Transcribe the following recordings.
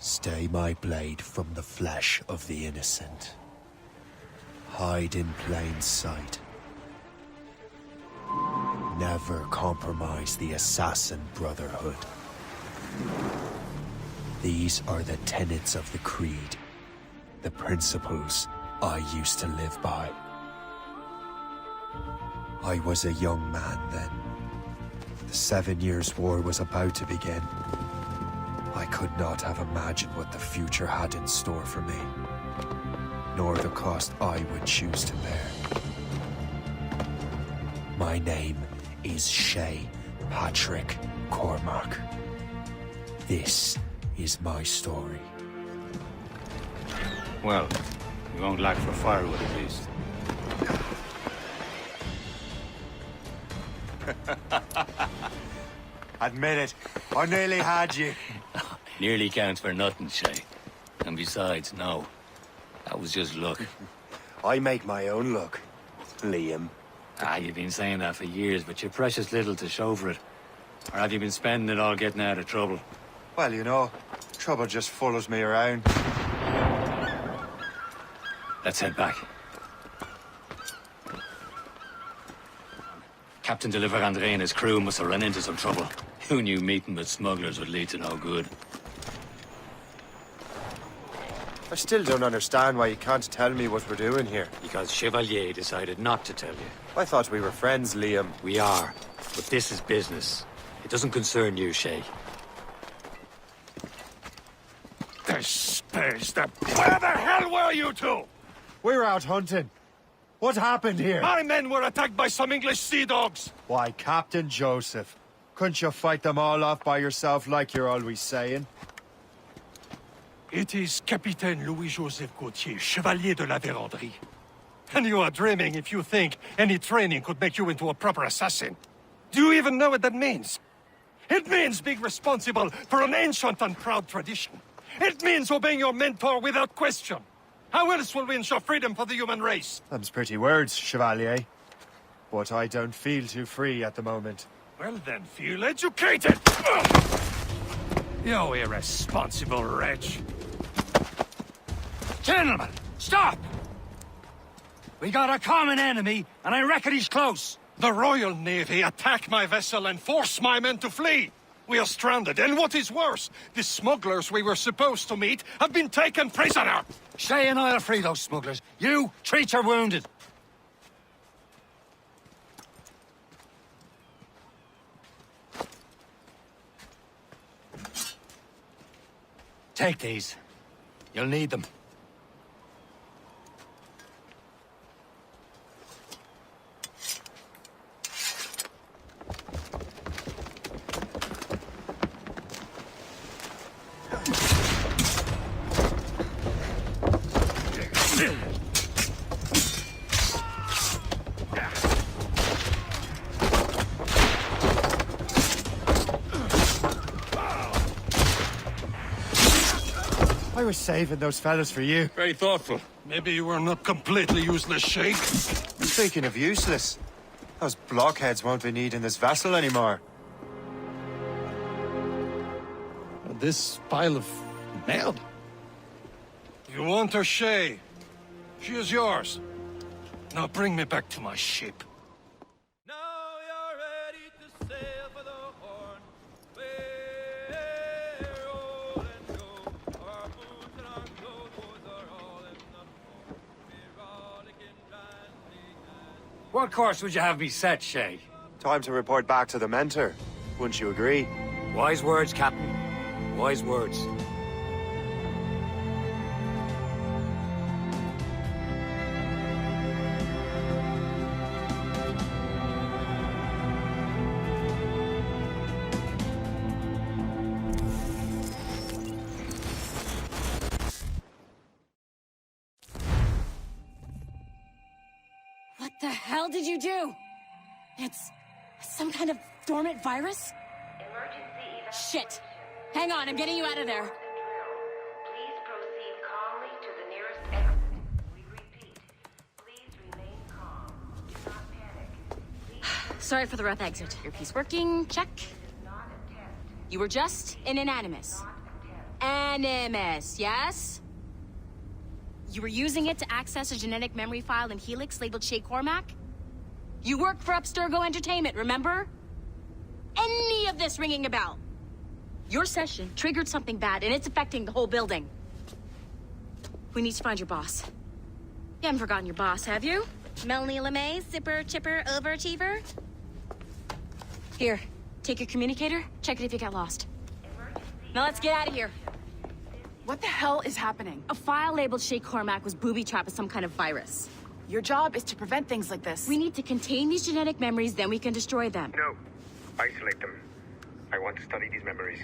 Stay my blade from the flesh of the innocent. Hide in plain sight. Never compromise the Assassin Brotherhood. These are the tenets of the Creed, the principles I used to live by. I was a young man then. The 7 Years' War was about to begin. I could not have imagined what the future had in store for me, nor the cost I would choose to bear. My name is Shay Patrick Cormac. This is my story. Well, we won't lack for firewood at least. Admit it, I nearly had you. Nearly counts for nothing, Shay. And besides, no. That was just luck. I make my own luck, Liam. You've been saying that for years, but you're precious little to show for it. Or have you been spending it all getting out of trouble? Well, you know, trouble just follows me around. Let's head back. Captain Deliver Andre and his crew must have run into some trouble. Who knew meeting with smugglers would lead to no good? I still don't understand why you can't tell me what we're doing here. Because Chevalier decided not to tell you. I thought we were friends, Liam. We are, but this is business. It doesn't concern you, Shay. Where the hell were you two? We were out hunting. What happened here? My men were attacked by some English sea dogs. Why, Captain Joseph, couldn't you fight them all off by yourself like you're always saying? It is Capitaine Louis-Joseph Gauthier, Chevalier de la Vérendrye. And you are dreaming if you think any training could make you into a proper assassin. Do you even know what that means? It means being responsible for an ancient and proud tradition. It means obeying your mentor without question. How else will we ensure freedom for the human race? Them's pretty words, Chevalier. But I don't feel too free at the moment. Well then, feel educated! You irresponsible wretch. Gentlemen, stop! We got a common enemy, and I reckon he's close. The Royal Navy attack my vessel and force my men to flee. We are stranded, and what is worse, the smugglers we were supposed to meet have been taken prisoner. Shay and I'll free those smugglers. You, treat your wounded. Take these. You'll need them. I was saving those fellas for you. Very thoughtful. Maybe you were not completely useless, Sheikh. Speaking of useless, those blockheads won't be needing this vessel anymore. This pile of mail? You want her, Shay? She is yours. Now bring me back to my ship. Now you're ready to sail for the Horn. We're roll and go. Our boots and our clothes are all in the Horn. We're rollicking, ranting, and... What course would you have me set, Shay? Time to report back to the mentor. Wouldn't you agree? Wise words, Captain. Wise words. What the hell did you do? It's some kind of dormant virus? Shit! Hang on, I'm getting you out of there. Please proceed calmly to the nearest exit. We repeat, please remain calm. Do not panic. Sorry for the rough exit. Earpiece working, check. Not a test. You were just an inanimus. Not a test. And Animus, yes? You were using it to access a genetic memory file in Helix labeled Shay Cormac? You work for Abstergo Entertainment, remember? Any of this ringing a bell? Your session triggered something bad, and it's affecting the whole building. We need to find your boss. You haven't forgotten your boss, have you? Melanie LeMay, zipper, chipper, overachiever? Here, take your communicator, check it if you got lost. Now let's get out of here. What the hell is happening? A file labeled Shay Cormac was booby-trapped with some kind of virus. Your job is to prevent things like this. We need to contain these genetic memories, then we can destroy them. No. Isolate them. I want to study these memories.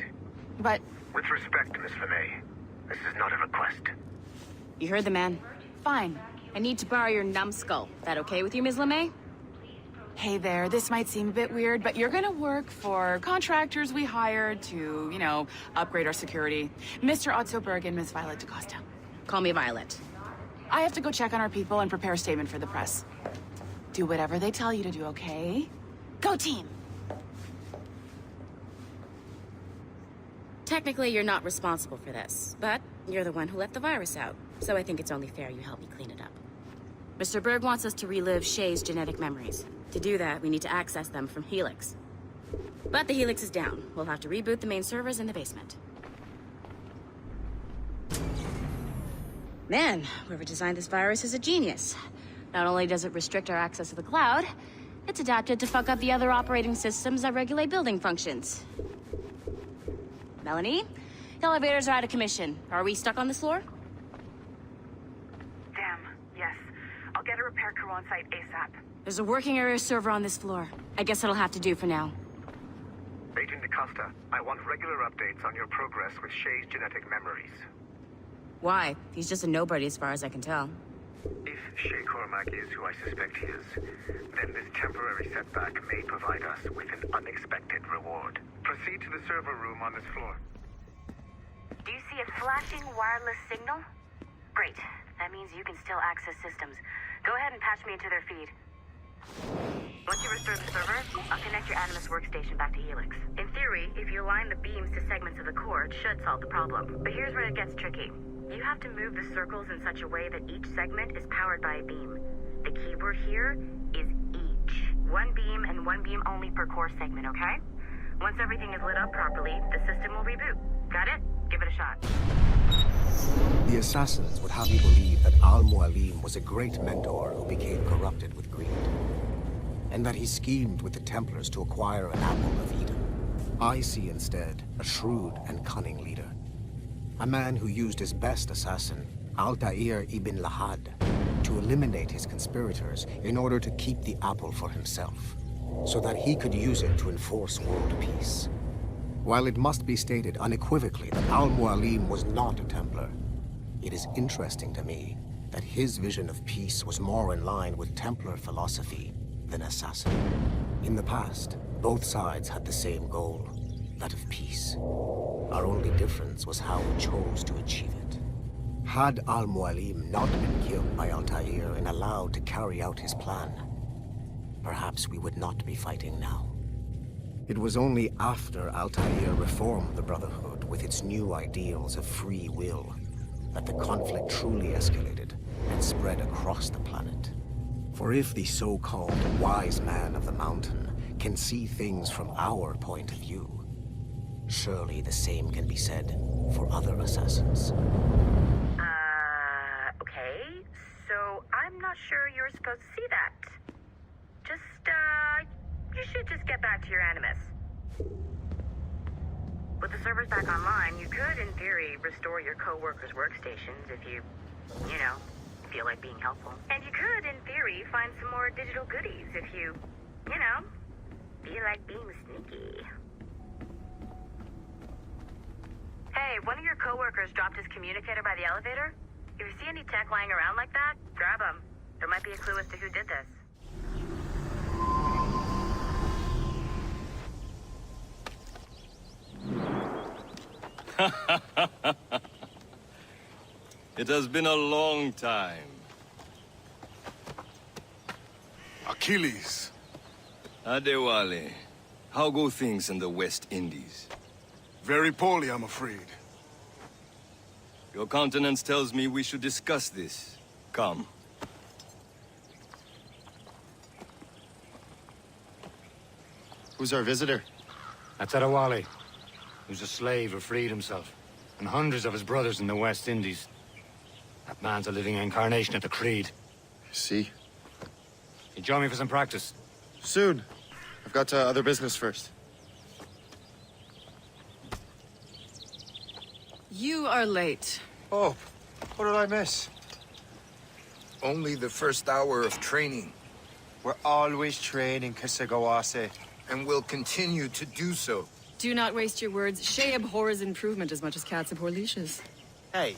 But With respect, Miss LeMay, this is not a request. You heard the man. fine. I need to borrow your numbskull. That okay with you, Ms. LeMay? Hey there, this might seem a bit weird, but you're gonna work for contractors we hired to, upgrade our security. Mr. Otto Berg and Ms. Violet DaCosta. Call me Violet. I have to go check on our people and prepare a statement for the press. Do whatever they tell you to do, okay? Go team! Technically, you're not responsible for this, but you're the one who let the virus out, so I think it's only fair you help me clean it up. Mr. Berg wants us to relive Shay's genetic memories. To do that, we need to access them from Helix. But the Helix is down. We'll have to reboot the main servers in the basement. Man, whoever designed this virus is a genius. Not only does it restrict our access to the cloud, it's adapted to fuck up the other operating systems that regulate building functions. Melanie? The elevators are out of commission. Are we stuck on this floor? Damn, yes. I'll get a repair crew on site ASAP. There's a working area server on this floor. I guess it'll have to do for now. Agent DaCosta, I want regular updates on your progress with Shay's genetic memories. Why? He's just a nobody as far as I can tell. If Shay Cormac is who I suspect he is, then this temporary setback may provide us with an unexpected reward. Proceed to the server room on this floor. Do you see a flashing wireless signal? Great. That means you can still access systems. Go ahead and patch me into their feed. Once you restore the server, I'll connect your Animus workstation back to Helix. In theory, if you align the beams to segments of the core, it should solve the problem. But here's where it gets tricky. You have to move the circles in such a way that each segment is powered by a beam. The keyword here is each. One beam and one beam only per core segment, okay? Once everything is lit up properly, the system will reboot. Got it? Give it a shot. The assassins would have you believe that Al-Mualim was a great mentor who became corrupted with greed, and that he schemed with the Templars to acquire an apple of Eden. I see instead a shrewd and cunning leader. A man who used his best assassin, Altair ibn Lahad, to eliminate his conspirators in order to keep the apple for himself, so that he could use it to enforce world peace. While it must be stated unequivocally that Al-Mualim was not a Templar, it is interesting to me that his vision of peace was more in line with Templar philosophy than assassin. In the past, both sides had the same goal, that of peace. Our only difference was how we chose to achieve it. Had Al-Mualim not been killed by Altair and allowed to carry out his plan, perhaps we would not be fighting now. It was only after Altair reformed the Brotherhood with its new ideals of free will that the conflict truly escalated and spread across the planet. For if the so-called wise man of the mountain can see things from our point of view, surely the same can be said for other assassins. Okay. So I'm not sure you're supposed to see that. You should just get back to your Animus. With the servers back online, you could, in theory, restore your co-workers' workstations if you feel like being helpful. And you could, in theory, find some more digital goodies if you feel like being sneaky. Hey, one of your co-workers dropped his communicator by the elevator. If you see any tech lying around like that, grab them. There might be a clue as to who did this. It has been a long time. Achilles. Adewale, how go things in the West Indies? Very poorly, I'm afraid. Your countenance tells me we should discuss this. Come. Who's our visitor? That's Adewale, who's a slave who freed himself, and hundreds of his brothers in the West Indies. That man's a living incarnation of the Creed. See? You join me for some practice? Soon. I've got other business first. You are late. Oh, what did I miss? Only the first hour of training, We're always training, Kisagawase. and will continue to do so. Do not waste your words. Shay abhors improvement as much as cats abhor leashes. Hey,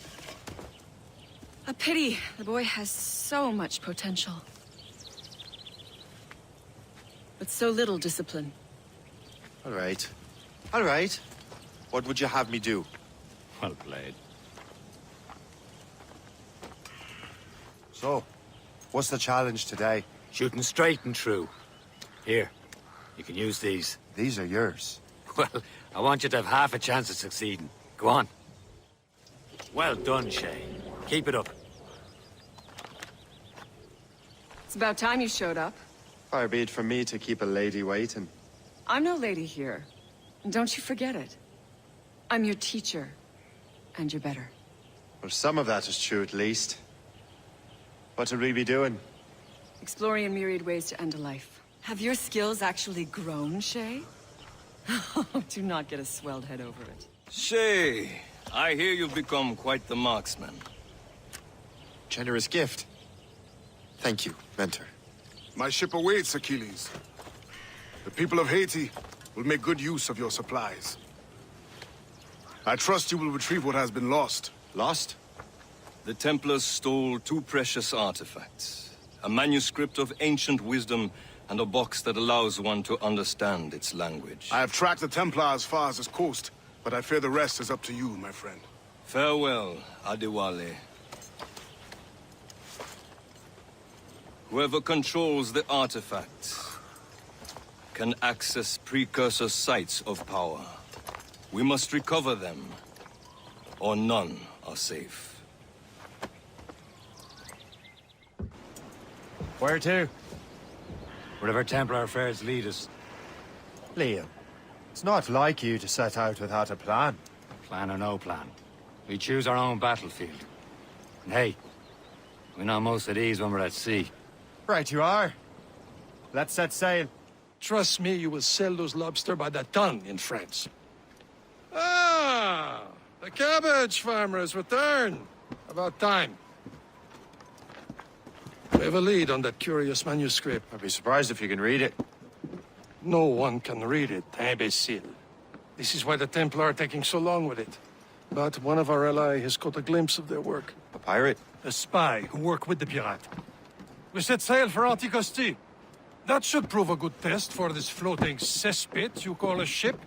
A pity. The boy has so much potential. But so little discipline. All right. All right. What would you have me do? Well played. so, what's the challenge today? Shooting straight and true. Here, you can use these. These are yours. Well, I want you to have half a chance of succeeding. Go on. Well done, Shay. Keep it up. It's about time you showed up. Far be it from me to keep a lady waiting. I'm no lady here. And don't you forget it. I'm your teacher. And you're better. Well, some of that is true at least. What would we be doing? Exploring a myriad ways to end a life. Have your skills actually grown, Shay? Do not get a swelled head over it. Shay, I hear you've become quite the marksman. Generous gift. Thank you, mentor. My ship awaits, Achilles. The people of Haiti will make good use of your supplies. I trust you will retrieve what has been lost. Lost? The Templars stole 2 precious artifacts. A manuscript of ancient wisdom and a box that allows one to understand its language. I have tracked the Templar as far as this coast, but I fear the rest is up to you, my friend. Farewell, Adewale. Whoever controls the artifacts can access precursor sites of power. We must recover them, or none are safe. Where to? Wherever Templar affairs lead us. Liam, it's not like you to set out without a plan. Plan or no plan. We choose our own battlefield. And hey, we're not most at ease when we're at sea. Right you are. Let's set sail. Trust me, you will sell those lobster by the ton in France. Ah, the cabbage farmer has returned. About time. We have a lead on that curious manuscript. I'd be surprised if you can read it. No one can read it, imbecile. This is why the Templar are taking so long with it. But one of our allies has caught a glimpse of their work. A pirate? A spy who worked with the pirate. We set sail for Anticosti. That should prove a good test for this floating cesspit you call a ship.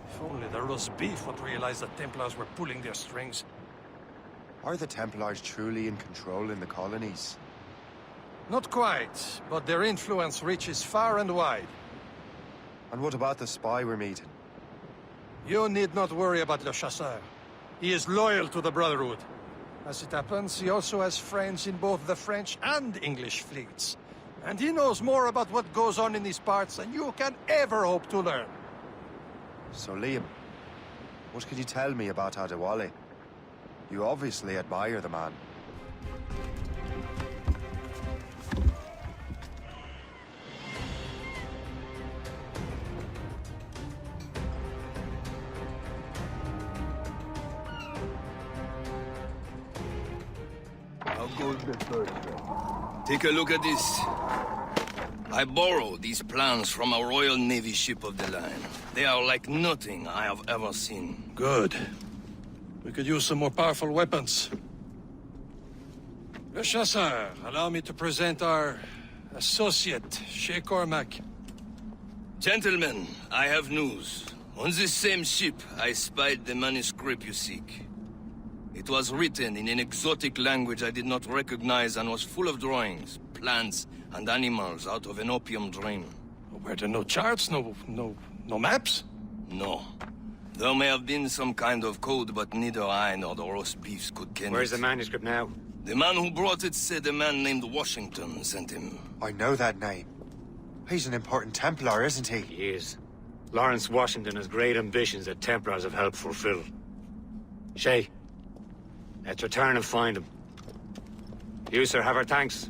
If only the roast beef would realize the Templars were pulling their strings. Are the Templars truly in control in the colonies? Not quite, but their influence reaches far and wide. And what about the spy we're meeting? You need not worry about Le Chasseur. He is loyal to the Brotherhood. As it happens, he also has friends in both the French and English fleets. And he knows more about what goes on in these parts than you can ever hope to learn. So Liam, what can you tell me about Adewale? You obviously admire the man. How goes the first? Take a look at this. I borrowed these plans from a Royal Navy ship of the line. They are like nothing I have ever seen. Good. We could use some more powerful weapons. Le Chasseur, allow me to present our associate, Shay Cormac. Gentlemen, I have news. On this same ship, I spied the manuscript you seek. It was written in an exotic language I did not recognize and was full of drawings, plants, and animals out of an opium dream. Were there no charts, no maps? No. There may have been some kind of code, but neither I nor the roast beefs could ken Where's it. the manuscript now? The man who brought it said a man named Washington sent him. I know that name. He's an important Templar, isn't he? He is. Lawrence Washington has great ambitions that Templars have helped fulfill. Shay, let's return and find him. You, sir, have our thanks.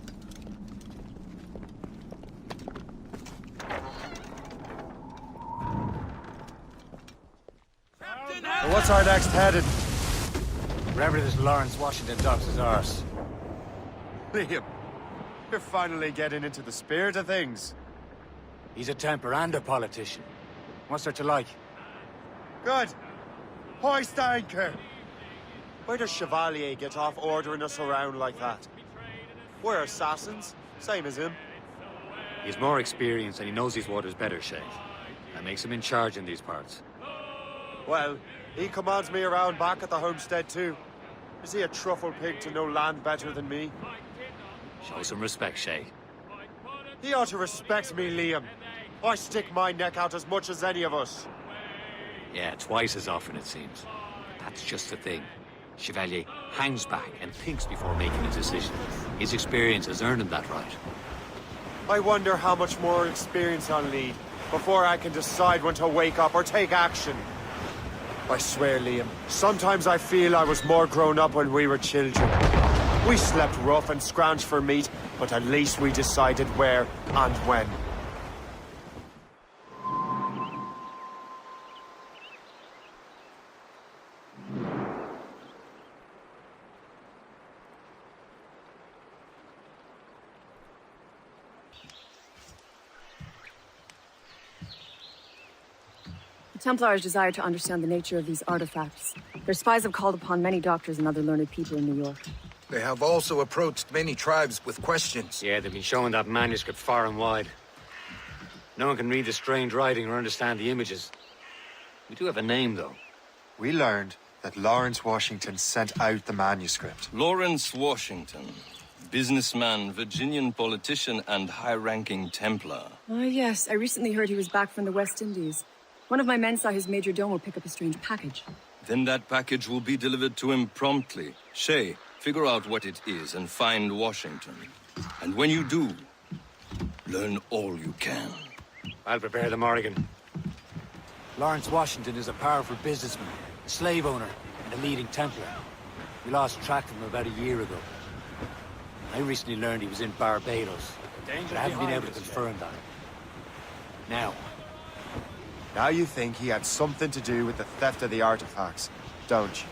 Well, what's our next headed? Wherever this Lawrence Washington docks is ours. Liam, you're finally getting into the spirit of things. He's a Templar and a politician. What's there to like? Good. Hoist anchor. Where does Chevalier get off ordering us around like that? We're assassins, same as him. He's more experienced and he knows these waters better, Shay. That makes him in charge in these parts. Well, he commands me around back at the homestead too. Is he a truffle pig to know land better than me? Show some respect, Shay. He ought to respect me, Liam. I stick my neck out as much as any of us. Yeah, twice as often it seems. But that's just the thing. Chevalier hangs back and thinks before making a decision. His experience has earned him that right. I wonder how much more experience I'll need before I can decide when to wake up or take action. I swear, Liam, sometimes I feel I was more grown up when we were children. We slept rough and scrounged for meat, but at least we decided where and when. The Templars desire to understand the nature of these artifacts. Their spies have called upon many doctors and other learned people in New York. They have also approached many tribes with questions. Yeah, they've been showing that manuscript far and wide. No one can read the strange writing or understand the images. We do have a name, though. We learned that Lawrence Washington sent out the manuscript. Lawrence Washington. Businessman, Virginian politician, and high-ranking Templar. Ah, yes. I recently heard he was back from the West Indies. One of my men saw his major domo pick up a strange package. Then that package will be delivered to him promptly. Shay, figure out what it is and find Washington. And when you do, learn all you can. I'll prepare the Morrigan. Lawrence Washington is a powerful businessman, a slave owner, and a leading Templar. We lost track of him about a year ago. I recently learned he was in Barbados, but I haven't been able to confirm that. Now you think he had something to do with the theft of the artifacts, don't you?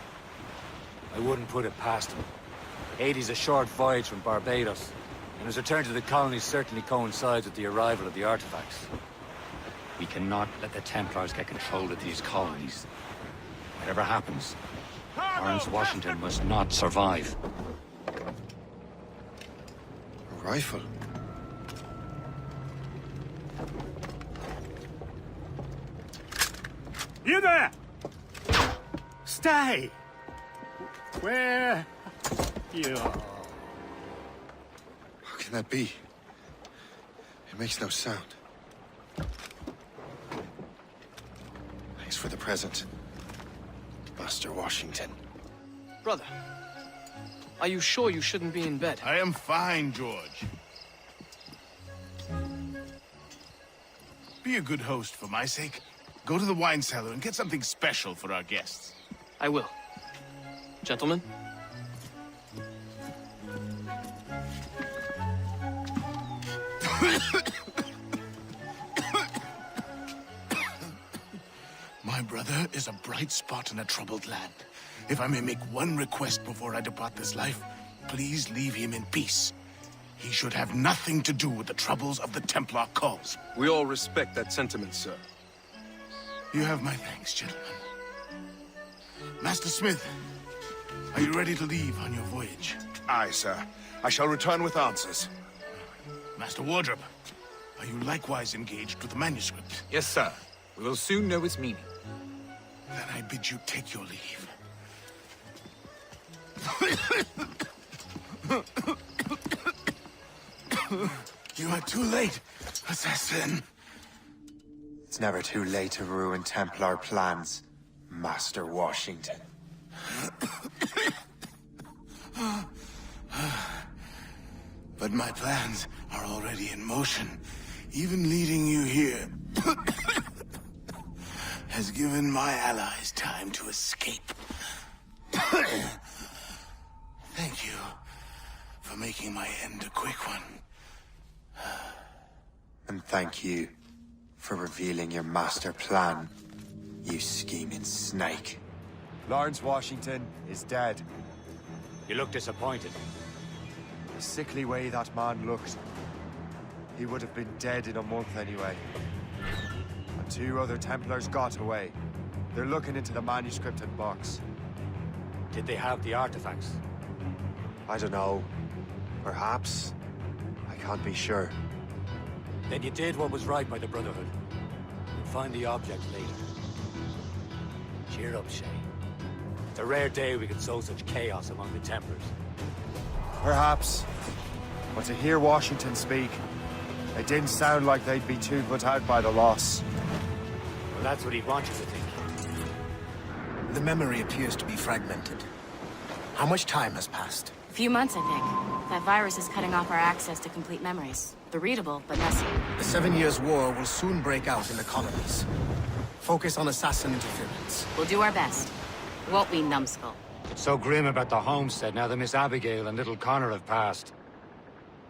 I wouldn't put it past him. Haiti's a short voyage from Barbados, and his return to the colonies certainly coincides with the arrival of the artifacts. We cannot let the Templars get control of these colonies. Whatever happens, Lawrence Washington must not survive. A rifle? You there! Stay! Where you are? How can that be? It makes no sound. Thanks for the present, Master Washington. Brother, are you sure you shouldn't be in bed? I am fine, George. Be a good host for my sake. Go to the wine cellar and get something special for our guests. I will. Gentlemen? My brother is a bright spot in a troubled land. If I may make one request before I depart this life, please leave him in peace. He should have nothing to do with the troubles of the Templar cause. We all respect that sentiment, sir. You have my thanks, gentlemen. Master Smith, are you ready to leave on your voyage? Aye, sir. I shall return with answers. Master Wardrop, are you likewise engaged with the manuscript? Yes, sir. We will soon know its meaning. Then I bid you take your leave. You are too late, assassin. It's never too late to ruin Templar plans. Master Washington. But my plans are already in motion. Even leading you here has given my allies time to escape. Thank you for making my end a quick one. And thank you for revealing your master plan, you scheming snake. Lawrence Washington is dead. You look disappointed. The sickly way that man looked. He would have been dead in a month anyway. And 2 other Templars got away. They're looking into the manuscript and box. Did they have the artifacts? I don't know. Perhaps. I can't be sure. Then you did what was right by the Brotherhood. You'll find the object later. Cheer up, Shay. It's a rare day we could sow such chaos among the Templars. Perhaps. But to hear Washington speak, it didn't sound like they'd be too put out by the loss. Well, that's what he'd want you to think. The memory appears to be fragmented. How much time has passed? A few months, I think. That virus is cutting off our access to complete memories. They're readable, but messy. The 7 Years' War will soon break out in the colonies. Focus on assassin interference. We'll do our best. Won't we, numbskull? It's so grim about the homestead now that Miss Abigail and little Connor have passed.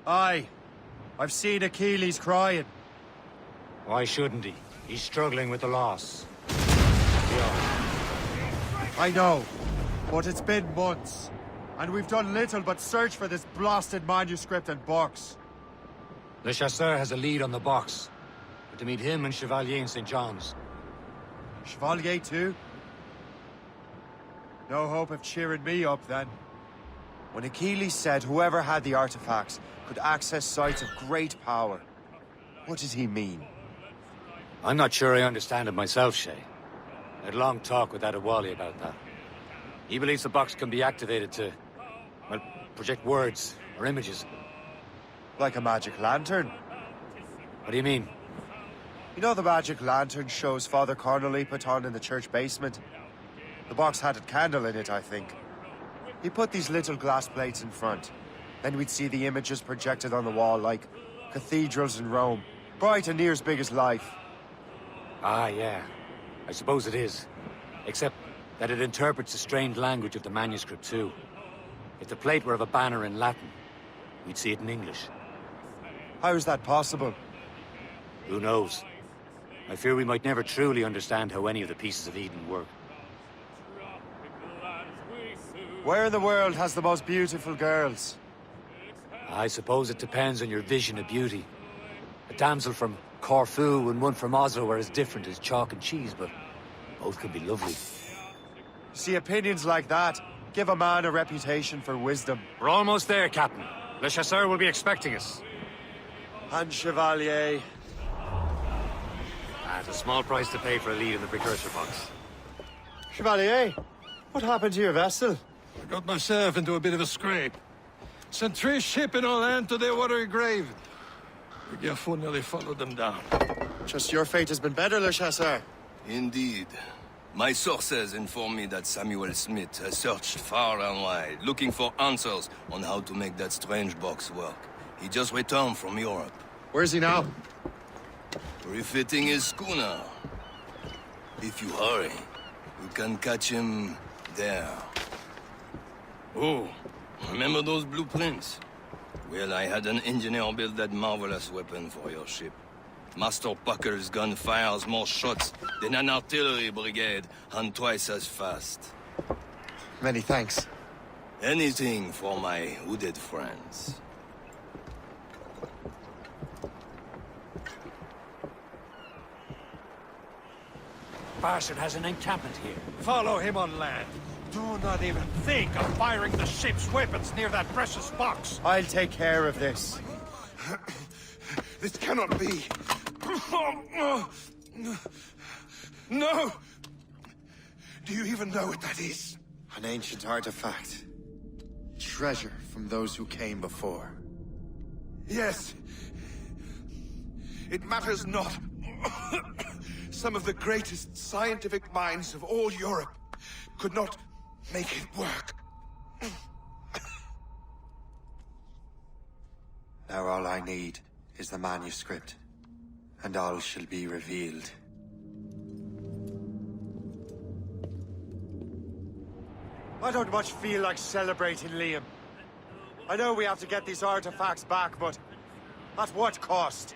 Aye. I've seen Achilles crying. Why shouldn't he? He's struggling with the loss. I know, but it's been months. And we've done little but search for this blasted manuscript and box. Le Chasseur has a lead on the box. We're to meet him and Chevalier in St. John's. Chevalier too? No hope of cheering me up then. When Achilles said whoever had the artifacts could access sites of great power, what did he mean? I'm not sure I understand it myself, Shay. I had a long talk with Adewale about that. He believes the box can be activated to, well, project words or images. Like a magic lantern? What do you mean? You know the magic lantern shows Father Connolly put on in the church basement? The box had a candle in it, I think. He put these little glass plates in front. Then we'd see the images projected on the wall like cathedrals in Rome. Bright and near as big as life. Ah, yeah. I suppose it is. Except that it interprets the strained language of the manuscript, too. If the plate were of a banner in Latin, we'd see it in English. How is that possible? Who knows? I fear we might never truly understand how any of the pieces of Eden work. Where in the world has the most beautiful girls? I suppose it depends on your vision of beauty. A damsel from Corfu and one from Oslo are as different as chalk and cheese, but both can be lovely. See, opinions like that give a man a reputation for wisdom. We're almost there, Captain. Le Chasseur will be expecting us. And Chevalier. At a small price to pay for a lead in the precursor box. Chevalier, what happened to your vessel? I got myself into a bit of a scrape. Sent 3 shipping on land to their watery grave. The Gerfaut nearly followed them down. Just your fate has been better, Le Chasseur. Indeed. My sources inform me that Samuel Smith has searched far and wide, looking for answers on how to make that strange box work. He just returned from Europe. Where's he now? Refitting his schooner. If you hurry, you can catch him there. Oh, remember those blueprints? Well, I had an engineer build that marvelous weapon for your ship. Master Puckle's gun fires more shots than an artillery brigade, and twice as fast. Many thanks. Anything for my hooded friends. Bastard has an encampment here. Follow him on land. Do not even think of firing the ship's weapons near that precious box. I'll take care of this. This cannot be. No! Do you even know what that is? An ancient artifact. Treasure from those who came before. Yes. It matters not. Some of the greatest scientific minds of all Europe could not make it work. Now all I need is the manuscript, and all shall be revealed. I don't much feel like celebrating, Liam. I know we have to get these artifacts back, but at what cost?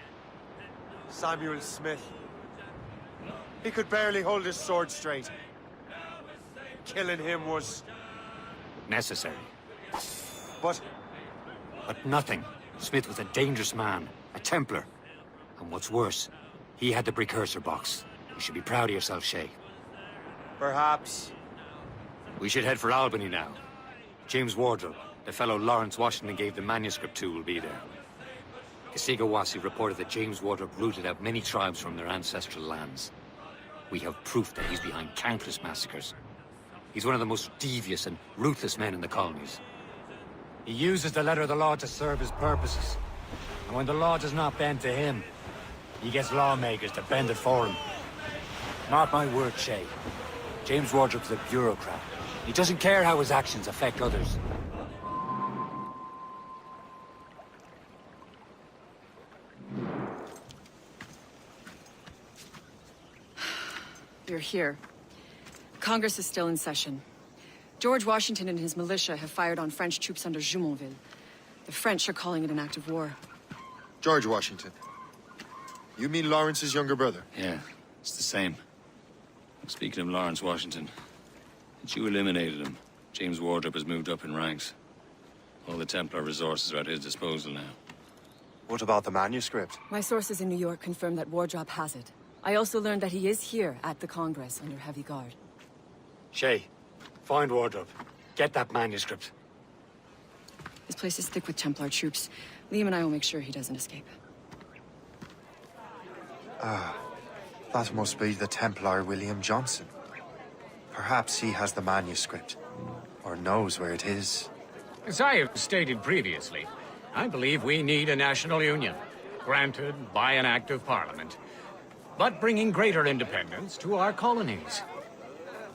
Samuel Smith. He could barely hold his sword straight. Killing him was... necessary. But nothing. Smith was a dangerous man, a Templar. And what's worse, he had the precursor box. You should be proud of yourself, Shay. perhaps... We should head for Albany now. James Wardrop, the fellow Lawrence Washington gave the manuscript to, will be there. Kasigawasi reported that James Wardrop rooted out many tribes from their ancestral lands. We have proof that he's behind countless massacres. He's one of the most devious and ruthless men in the colonies. He uses the letter of the law to serve his purposes. And when the law does not bend to him, he gets lawmakers to bend it for him. Mark my word, Shay. James Wardrop's a bureaucrat. He doesn't care how his actions affect others. You're here. Congress is still in session. George Washington and his militia have fired on French troops under Jumonville. The French are calling it an act of war. George Washington. You mean Lawrence's younger brother? Yeah, it's the same. Speaking of Lawrence Washington, since you eliminated him, James Wardrop has moved up in ranks. All the Templar resources are at his disposal now. What about the manuscript? My sources in New York confirm that Wardrop has it. I also learned that he is here at the Congress under heavy guard. Shay, find Wardrop. Get that manuscript. This place is thick with Templar troops. Liam and I will make sure he doesn't escape. Ah, that must be the Templar William Johnson. Perhaps he has the manuscript, or knows where it is. As I have stated previously, I believe we need a national union, granted by an act of parliament, but bringing greater independence to our colonies.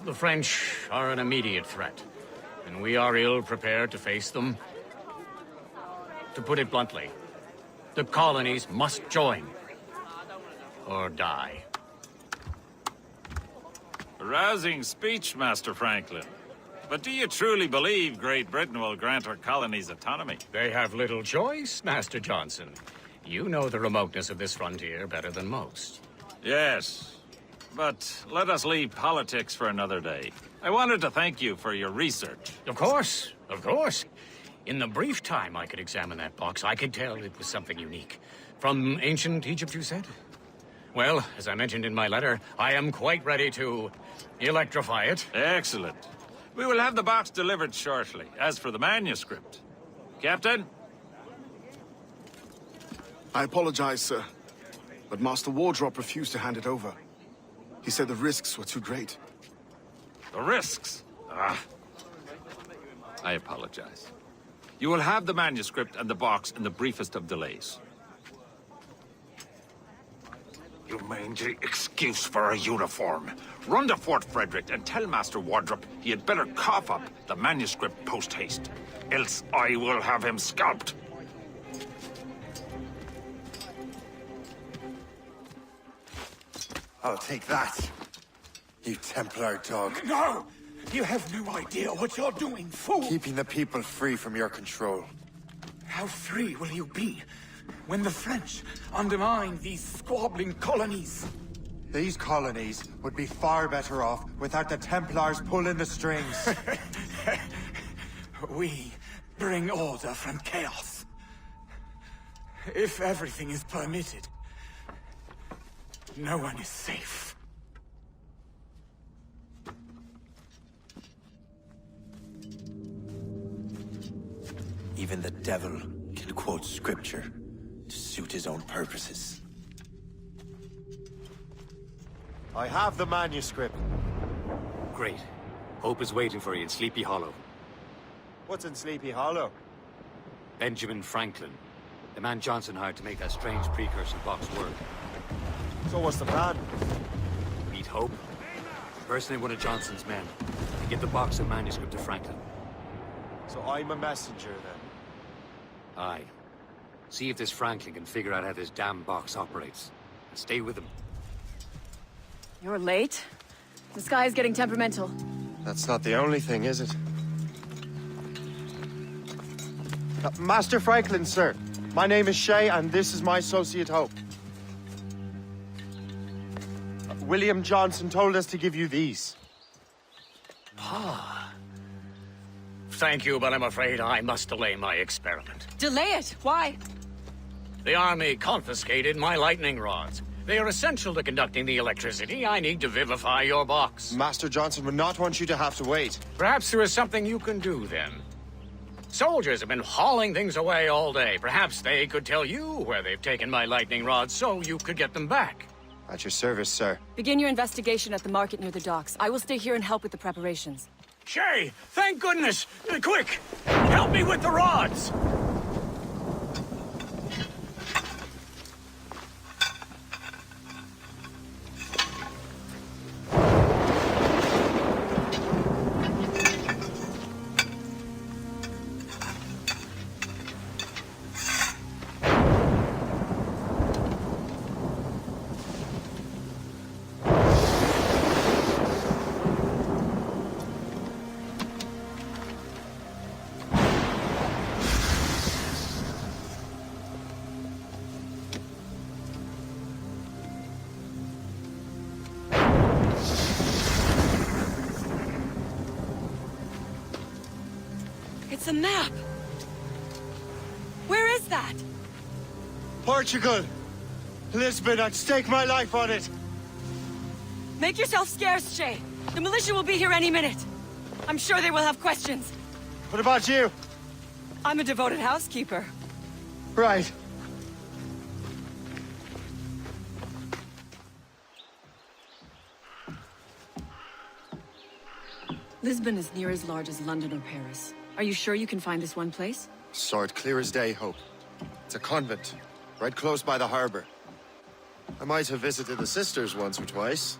The French are an immediate threat, and we are ill prepared to face them. To put it bluntly, the colonies must join, or die. A rousing speech, Master Franklin. But do you truly believe Great Britain will grant our colonies autonomy? They have little choice, Master Johnson. You know the remoteness of this frontier better than most. Yes, but let us leave politics for another day. I wanted to thank you for your research. Of course, of course. In the brief time I could examine that box, I could tell it was something unique. From ancient Egypt, you said? Well, as I mentioned in my letter, I am quite ready to electrify it. Excellent. We will have the box delivered shortly. As for the manuscript... Captain? I apologize, sir. But Master Wardrop refused to hand it over. He said the risks were too great. The risks? Ah. I apologize. You will have the manuscript and the box in the briefest of delays. You mangy excuse for a uniform. Run to Fort Frederick and tell Master Wardrop he had better cough up the manuscript post-haste. Else I will have him scalped. I'll take that, you Templar dog. No! You have no idea what you're doing, fool! Keeping the people free from your control. How free will you be when the French undermine these squabbling colonies? These colonies would be far better off without the Templars pulling the strings. We bring order from chaos. If everything is permitted, no one is safe. Even the devil can quote scripture to suit his own purposes. I have the manuscript. Great. Hope is waiting for you in Sleepy Hollow. What's in Sleepy Hollow? Benjamin Franklin, the man Johnson hired to make that strange precursor box work. So what's the plan? Hope. Impersonate one of Johnson's men. And get the box of manuscript to Franklin. So I'm a messenger, then? Aye. See if this Franklin can figure out how this damn box operates. And stay with him. You're late. The sky is getting temperamental. That's not the only thing, is it? Master Franklin, sir. My name is Shay, and this is my associate Hope. William Johnson told us to give you these. Ah. Thank you, but I'm afraid I must delay my experiment. Delay it? Why? The army confiscated my lightning rods. They are essential to conducting the electricity I need to vivify your box. Master Johnson would not want you to have to wait. Perhaps there is something you can do, then. Soldiers have been hauling things away all day. Perhaps they could tell you where they've taken my lightning rods so you could get them back. At your service, sir. Begin your investigation at the market near the docks. I will stay here and help with the preparations. Shay, thank goodness! Quick! Help me with the rods! It's a map! Where is that? Portugal! Lisbon, I'd stake my life on it! Make yourself scarce, Shay. The militia will be here any minute. I'm sure they will have questions. What about you? I'm a devoted housekeeper. Right. Lisbon is near as large as London or Paris. Are you sure you can find this one place? Saw it clear as day, Hope. It's a convent, right close by the harbor. I might have visited the sisters once or twice.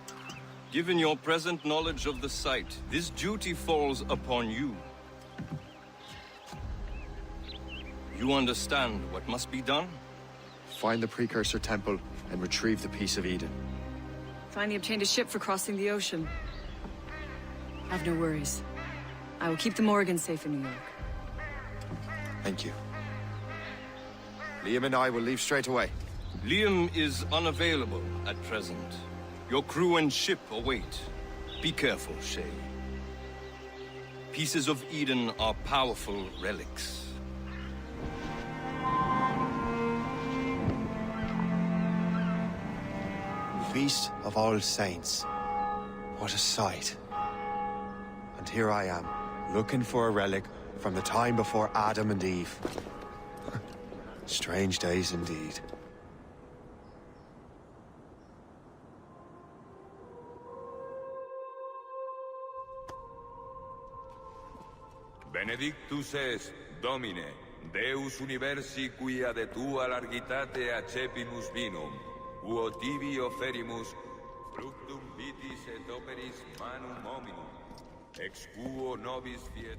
Given your present knowledge of the site, this duty falls upon you. You understand what must be done? Find the Precursor Temple and retrieve the Piece of Eden. Finally obtained a ship for crossing the ocean. Have no worries. I will keep the Morgan safe in New York. Thank you. Liam and I will leave straight away. Liam is unavailable at present. Your crew and ship await. Be careful, Shay. Pieces of Eden are powerful relics. Feast of All Saints. What a sight. And here I am, looking for a relic from the time before Adam and Eve. Strange days indeed. Benedictus est, Domine, Deus universi quia de tua largitate accepimus vinum, uo tibi oferimus, fructum vitis et operis manum hominum, ex quo nobis fiet.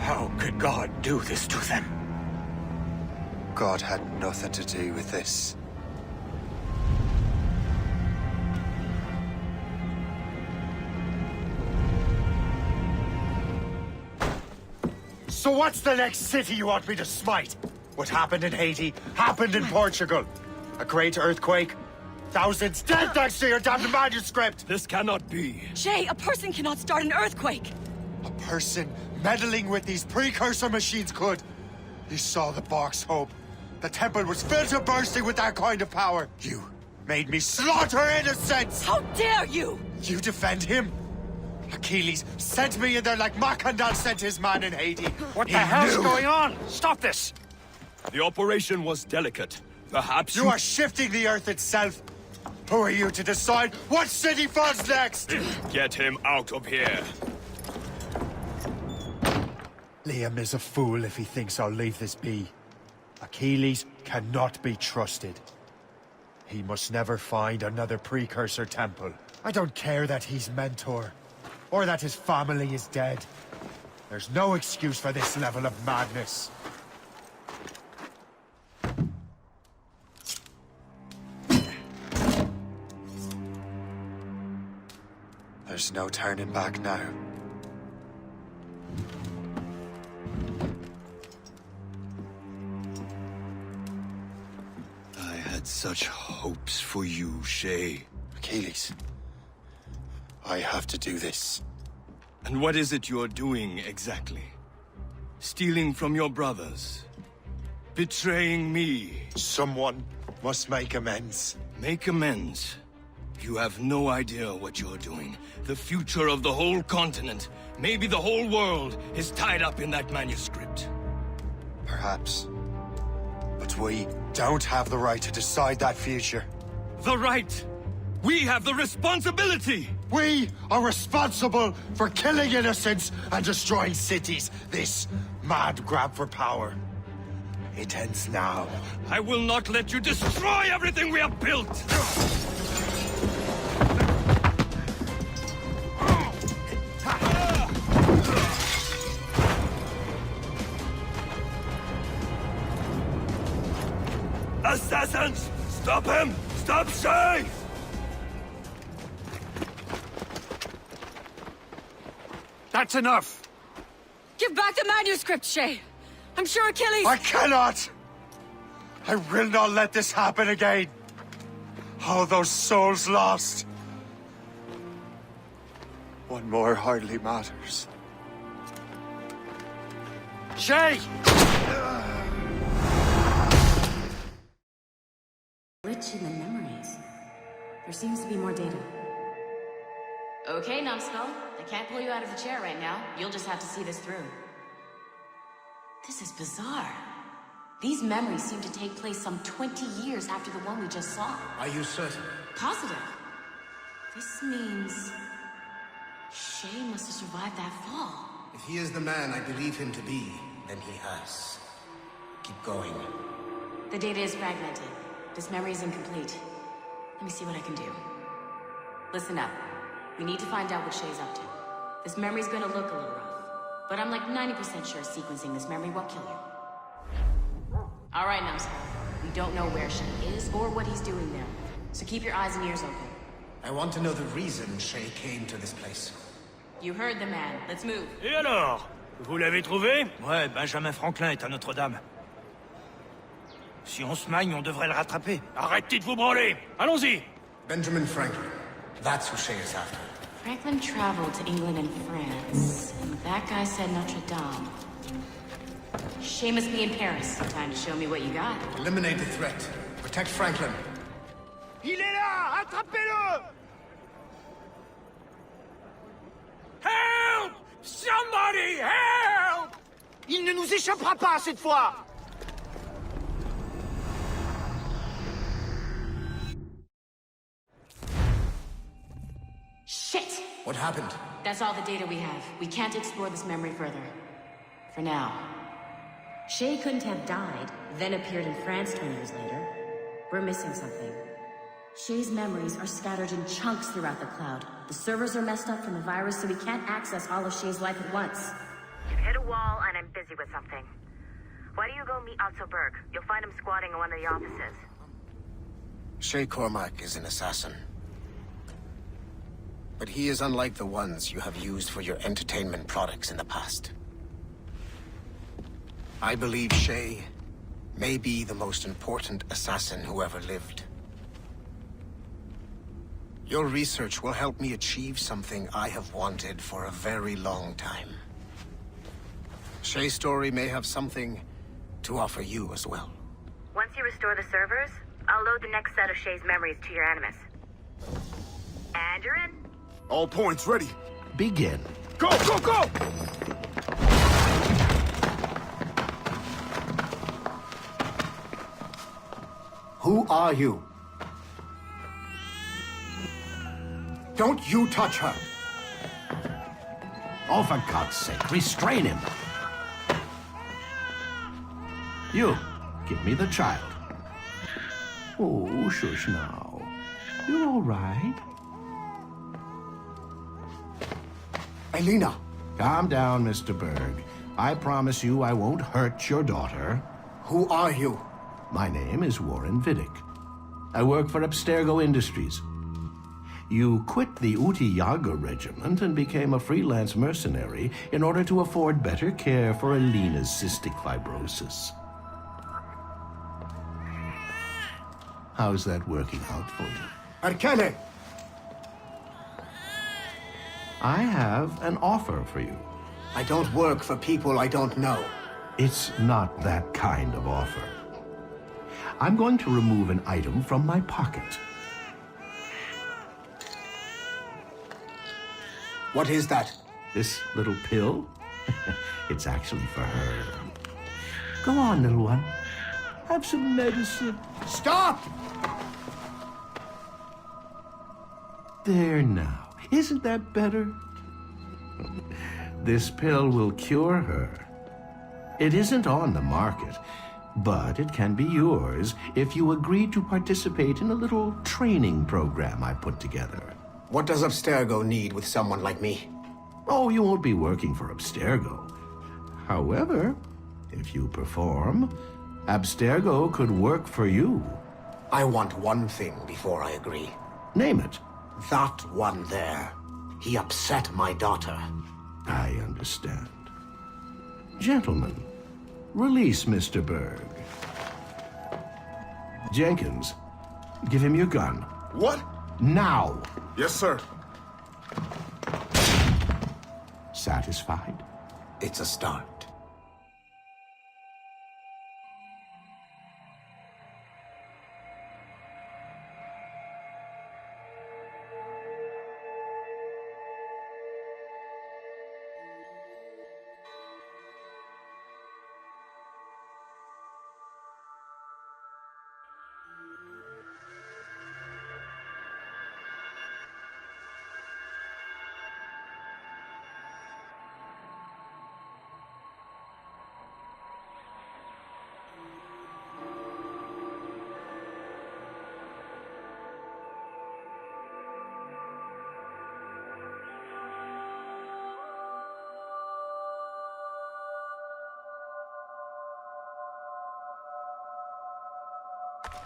How could God do this to them? God had nothing to do with this. So what's the next city you want me to smite? What happened in Haiti happened in Portugal. A great earthquake. Thousands dead thanks to your damned manuscript! This cannot be. Shay, a person cannot start an earthquake! A person meddling with these precursor machines could. You saw the box, Hope. The temple was filled to bursting with that kind of power. You made me slaughter innocents! How dare you! You defend him? Achilles sent me in there like Macandal sent his man in Haiti. What the hell's going on? Stop this! The operation was delicate. Perhaps you are shifting the earth itself. Who are you to decide what city falls next? Get him out of here. Liam is a fool if he thinks I'll leave this be. Achilles cannot be trusted. He must never find another precursor temple. I don't care that he's mentor, or that his family is dead. There's no excuse for this level of madness. There's no turning back now. I had such hopes for you, Shay. Achilles, I have to do this. And what is it you're doing exactly? Stealing from your brothers? Betraying me? Someone must make amends. Make amends? You have no idea what you're doing. The future of the whole continent, maybe the whole world, is tied up in that manuscript. Perhaps. But we don't have the right to decide that future. The right? We have the responsibility! We are responsible for killing innocents and destroying cities. This mad grab for power. It ends now. I will not let you destroy everything we have built! Assassins! Stop him! Stop Shay! That's enough! Give back the manuscript, Shay! I'm sure Achilles— I cannot! I will not let this happen again! All those souls lost! One more hardly matters. Shay! Glitch in the memories. There seems to be more data. Okay, numbskull. I can't pull you out of the chair right now. You'll just have to see this through. This is bizarre. These memories seem to take place some 20 years after the one we just saw. Are you certain? Positive. This means... Shay must have survived that fall. If he is the man I believe him to be, then he has. Keep going. The data is fragmented. This memory is incomplete. Let me see what I can do. Listen up. We need to find out what Shay's up to. This memory's gonna look a little rough, but I'm like 90% sure sequencing this memory won't kill you. All right, numbskull. We don't know where Shay is or what he's doing there, so keep your eyes and ears open. I want to know the reason Shay came to this place. You heard the man. Let's move. Et alors? Vous l'avez trouvé? Ouais, Benjamin Franklin est à Notre-Dame. Si on se magne, on devrait le rattraper. Arrêtez de vous branler! Allons-y! Benjamin Franklin. That's who Shay is after. Franklin traveled to England and France, and that guy said Notre Dame. Shay must be in Paris. Time to show me what you got. Eliminate the threat. Protect Franklin. Il est là! Attrapez-le! Help! Somebody help! Il ne nous échappera pas cette fois! Shit! What happened? That's all the data we have. We can't explore this memory further. For now. Shay couldn't have died, then appeared in France 20 years later. We're missing something. Shay's memories are scattered in chunks throughout the cloud. The servers are messed up from the virus, so we can't access all of Shay's life at once. Head wall and I'm busy with something. Why don't you go meet Otto Berg? You'll find him squatting in one of the offices. Shay Cormac is an assassin. But he is unlike the ones you have used for your entertainment products in the past. I believe Shay may be the most important assassin who ever lived. Your research will help me achieve something I have wanted for a very long time. Shay's story may have something to offer you as well. Once you restore the servers, I'll load the next set of Shay's memories to your Animus. And you're in. All points ready. Begin. Go, go, go! Who are you? Don't you touch her! Oh, for God's sake, restrain him. You, give me the child. Oh, shush now. You're all right. Elena! Calm down, Mr. Berg. I promise you I won't hurt your daughter. Who are you? My name is Warren Vidic. I work for Abstergo Industries. You quit the Uti Yaga regiment and became a freelance mercenary in order to afford better care for Elena's cystic fibrosis. How's that working out for you? Arkele! I have an offer for you. I don't work for people I don't know. It's not that kind of offer. I'm going to remove an item from my pocket. What is that? This little pill? It's actually for her. Go on, little one. Have some medicine. Stop! There now. Isn't that better? This pill will cure her. It isn't on the market, but it can be yours if you agree to participate in a little training program I put together. What does Abstergo need with someone like me? Oh, you won't be working for Abstergo. However, if you perform, Abstergo could work for you. I want one thing before I agree. Name it. That one there. He upset my daughter. I understand. Gentlemen, release Mr. Berg. Jenkins, give him your gun. What? Now! Yes, sir. Satisfied? It's a start.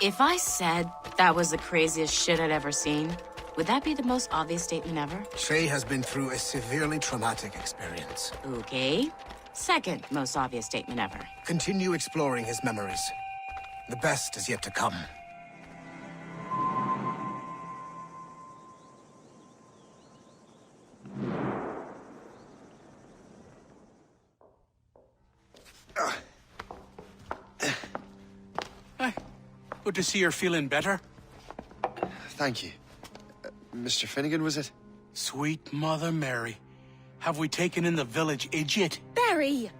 If I said that was the craziest shit I'd ever seen, would that be the most obvious statement ever? Shay has been through a severely traumatic experience. Okay. Second most obvious statement ever. Continue exploring his memories. The best is yet to come. Good to see you're feeling better. Thank you. Mr. Finnegan, was it? Sweet Mother Mary. Have we taken in the village idiot? Barry!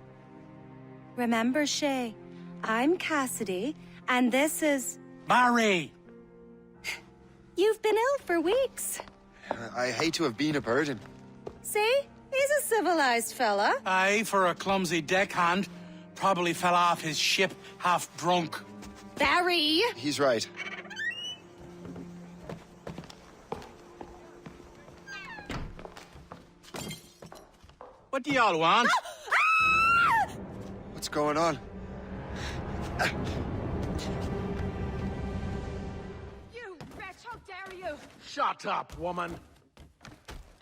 Remember, Shay, I'm Cassidy, and this is... Barry! You've been ill for weeks. I hate to have been a burden. See? He's a civilized fella. Aye, for a clumsy deckhand. Probably fell off his ship half drunk. Barry! He's right. What do y'all want? What's going on? You wretch! How dare you! Shut up, woman.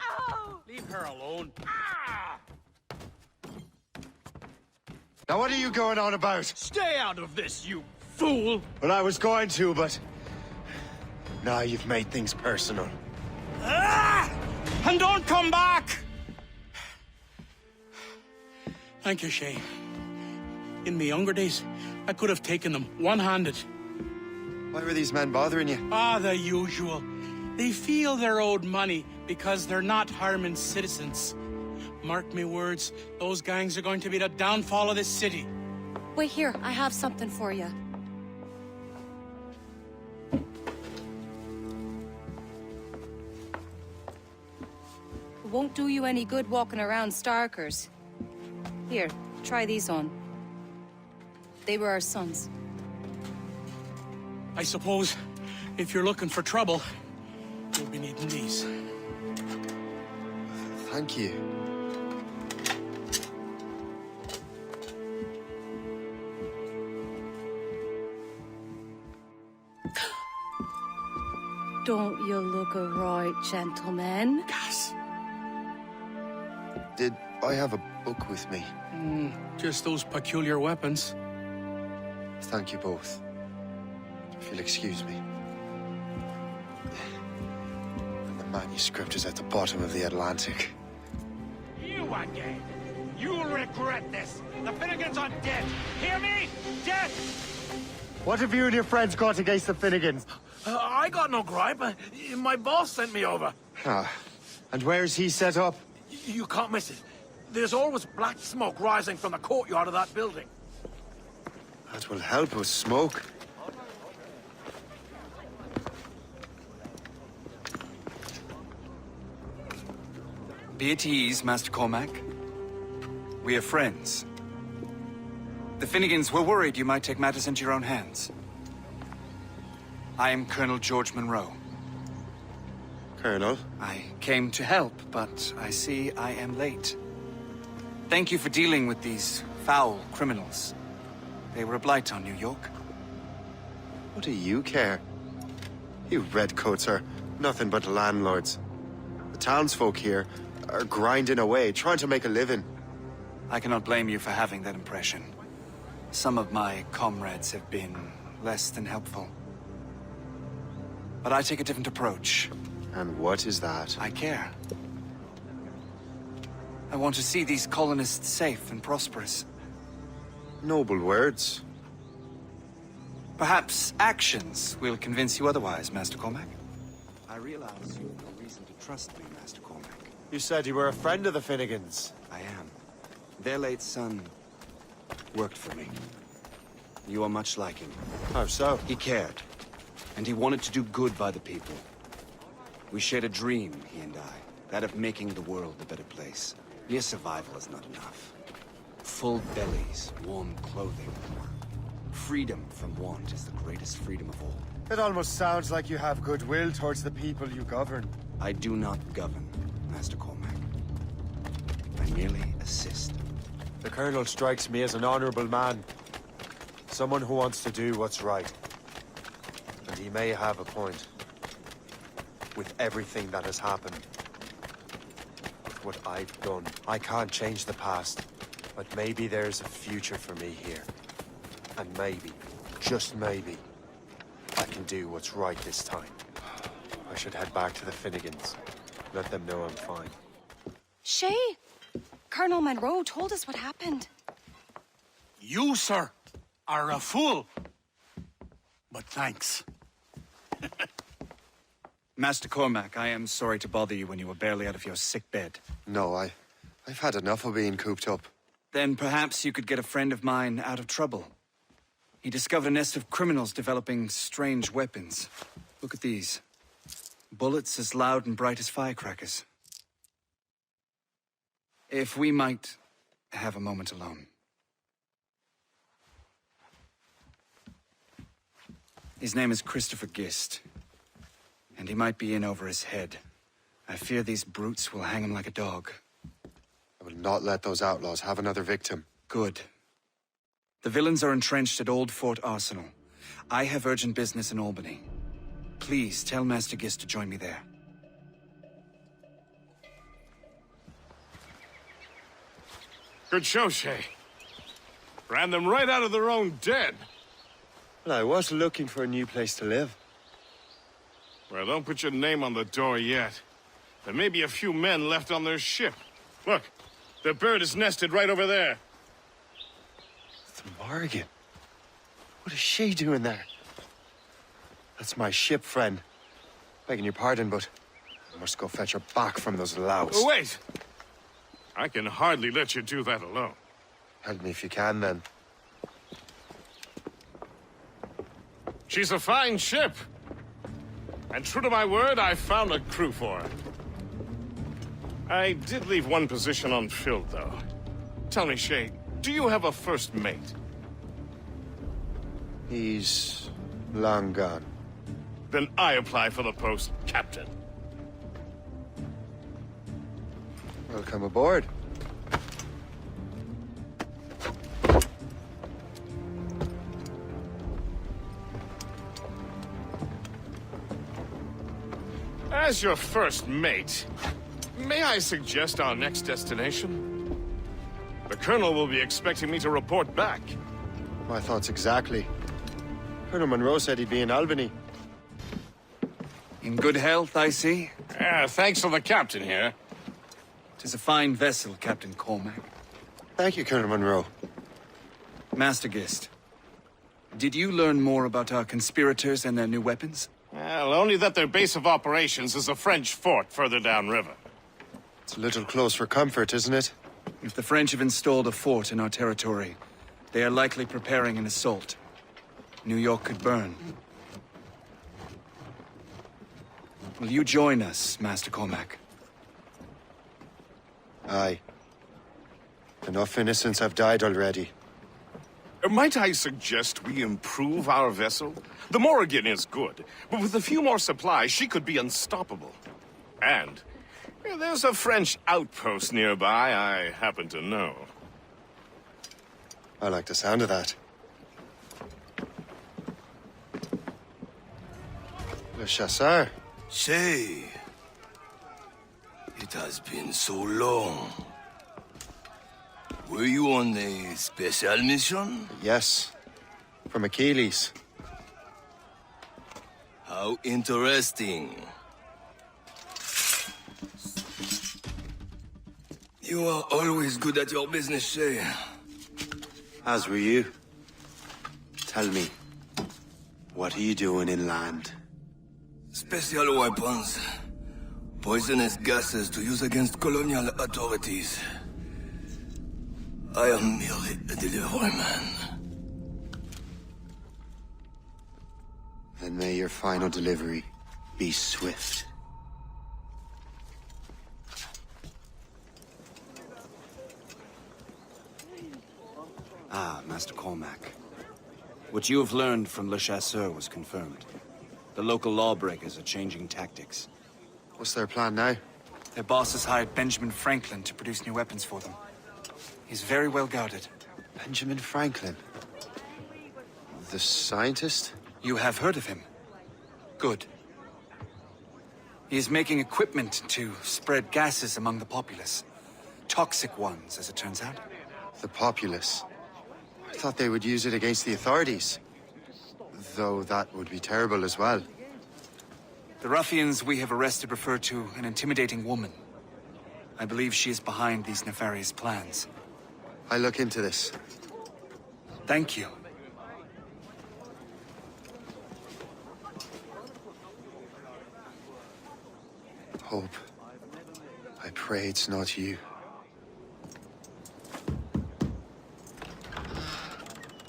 Oh! Leave her alone. Now what are you going on about? Stay out of this, you fool! Well, I was going to, but... Now you've made things personal. And don't come back! Thank you, Shay. In my younger days, I could have taken them one-handed. Why were these men bothering you? The usual. They feel they're owed money because they're not harming citizens. Mark me words, those gangs are going to be the downfall of this city. Wait here, I have something for you. It won't do you any good walking around Starkers. Here, try these on. They were our sons. I suppose, if you're looking for trouble, you'll be needing these. Thank you. Don't you look a right gentleman? Gas. Did I have a book with me? Just those peculiar weapons. Thank you both. If you'll excuse me. And the manuscript is at the bottom of the Atlantic. You again! You'll regret this! The Finnegans are dead! Hear me? Dead! What have you and your friends got against the Finnegans? I got no gripe. My boss sent me over. And where's he set up? You can't miss it. There's always black smoke rising from the courtyard of that building. That will help with smoke. Be at ease, Master Cormac. We are friends. The Finnegans were worried you might take matters into your own hands. I am Colonel George Monroe. Colonel? I came to help, but I see I am late. Thank you for dealing with these foul criminals. They were a blight on New York. What do you care? You redcoats are nothing but landlords. The townsfolk here are grinding away, trying to make a living. I cannot blame you for having that impression. Some of my comrades have been less than helpful. But I take a different approach. And what is that? I care. I want to see these colonists safe and prosperous. Noble words. Perhaps actions will convince you otherwise, Master Cormac. I realize you have no reason to trust me, Master Cormac. You said you were a friend of the Finnegans. I am. Their late son worked for me. You are much like him. How so? He cared, and he wanted to do good by the people. We shared a dream, he and I, that of making the world a better place. Mere survival is not enough. Full bellies, warm clothing. Freedom from want is the greatest freedom of all. It almost sounds like you have goodwill towards the people you govern. I do not govern, Master Cormac. I merely assist. The Colonel strikes me as an honorable man. Someone who wants to do what's right. And he may have a point. With everything that has happened. With what I've done. I can't change the past. But maybe there's a future for me here. And maybe, just maybe, I can do what's right this time. I should head back to the Finnegans. Let them know I'm fine. Shay! Colonel Monroe told us what happened. You, sir, are a fool. But thanks. Master Cormac, I am sorry to bother you when you were barely out of your sick bed. No, I've had enough of being cooped up. Then perhaps you could get a friend of mine out of trouble. He discovered a nest of criminals developing strange weapons. Look at these. Bullets as loud and bright as firecrackers. If we might have a moment alone. His name is Christopher Gist. And he might be in over his head. I fear these brutes will hang him like a dog. I will not let those outlaws have another victim. Good. The villains are entrenched at Old Fort Arsenal. I have urgent business in Albany. Please tell Master Gist to join me there. Good show, Shay. Ran them right out of their own den. Well, I was looking for a new place to live. Well, don't put your name on the door yet. There may be a few men left on their ship. Look, the bird is nested right over there. The Morrigan. What is she doing there? That's my ship, friend. Begging your pardon, but I must go fetch her back from those louts. Oh, wait! I can hardly let you do that alone. Help me if you can, then. She's a fine ship. And true to my word, I found a crew for her. I did leave one position unfilled, though. Tell me, Shay, do you have a first mate? He's long gone. Then I apply for the post, Captain. Welcome aboard. As your first mate, may I suggest our next destination? The Colonel will be expecting me to report back. My thoughts exactly. Colonel Monroe said he'd be in Albany. In good health, I see. Thanks for the captain here. 'Tis a fine vessel, Captain Cormac. Thank you, Colonel Monroe. Master Gist, did you learn more about our conspirators and their new weapons? Well, only that their base of operations is a French fort further downriver. It's a little close for comfort, isn't it? If the French have installed a fort in our territory, they are likely preparing an assault. New York could burn. Will you join us, Master Cormac? Aye. Enough innocents have died already. Might I suggest we improve our vessel? The Morrigan is good, but with a few more supplies, she could be unstoppable. And there's a French outpost nearby I happen to know. I like the sound of that. Le Chasseur. Shay, it has been so long. Were you on a special mission? Yes. From Achilles. How interesting. You are always good at your business, Shay. As were you. Tell me, what are you doing inland? Special weapons. Poisonous gases to use against colonial authorities. I am merely a delivery man. Then may your final delivery be swift. Ah, Master Cormac. What you have learned from Le Chasseur was confirmed. The local lawbreakers are changing tactics. What's their plan now? Their boss has hired Benjamin Franklin to produce new weapons for them. He's very well guarded. Benjamin Franklin? The scientist? You have heard of him? Good. He is making equipment to spread gases among the populace. Toxic ones, as it turns out. The populace? I thought they would use it against the authorities. Though that would be terrible as well. The ruffians we have arrested refer to an intimidating woman. I believe she is behind these nefarious plans. I'll look into this. Thank you. Hope. I pray it's not you.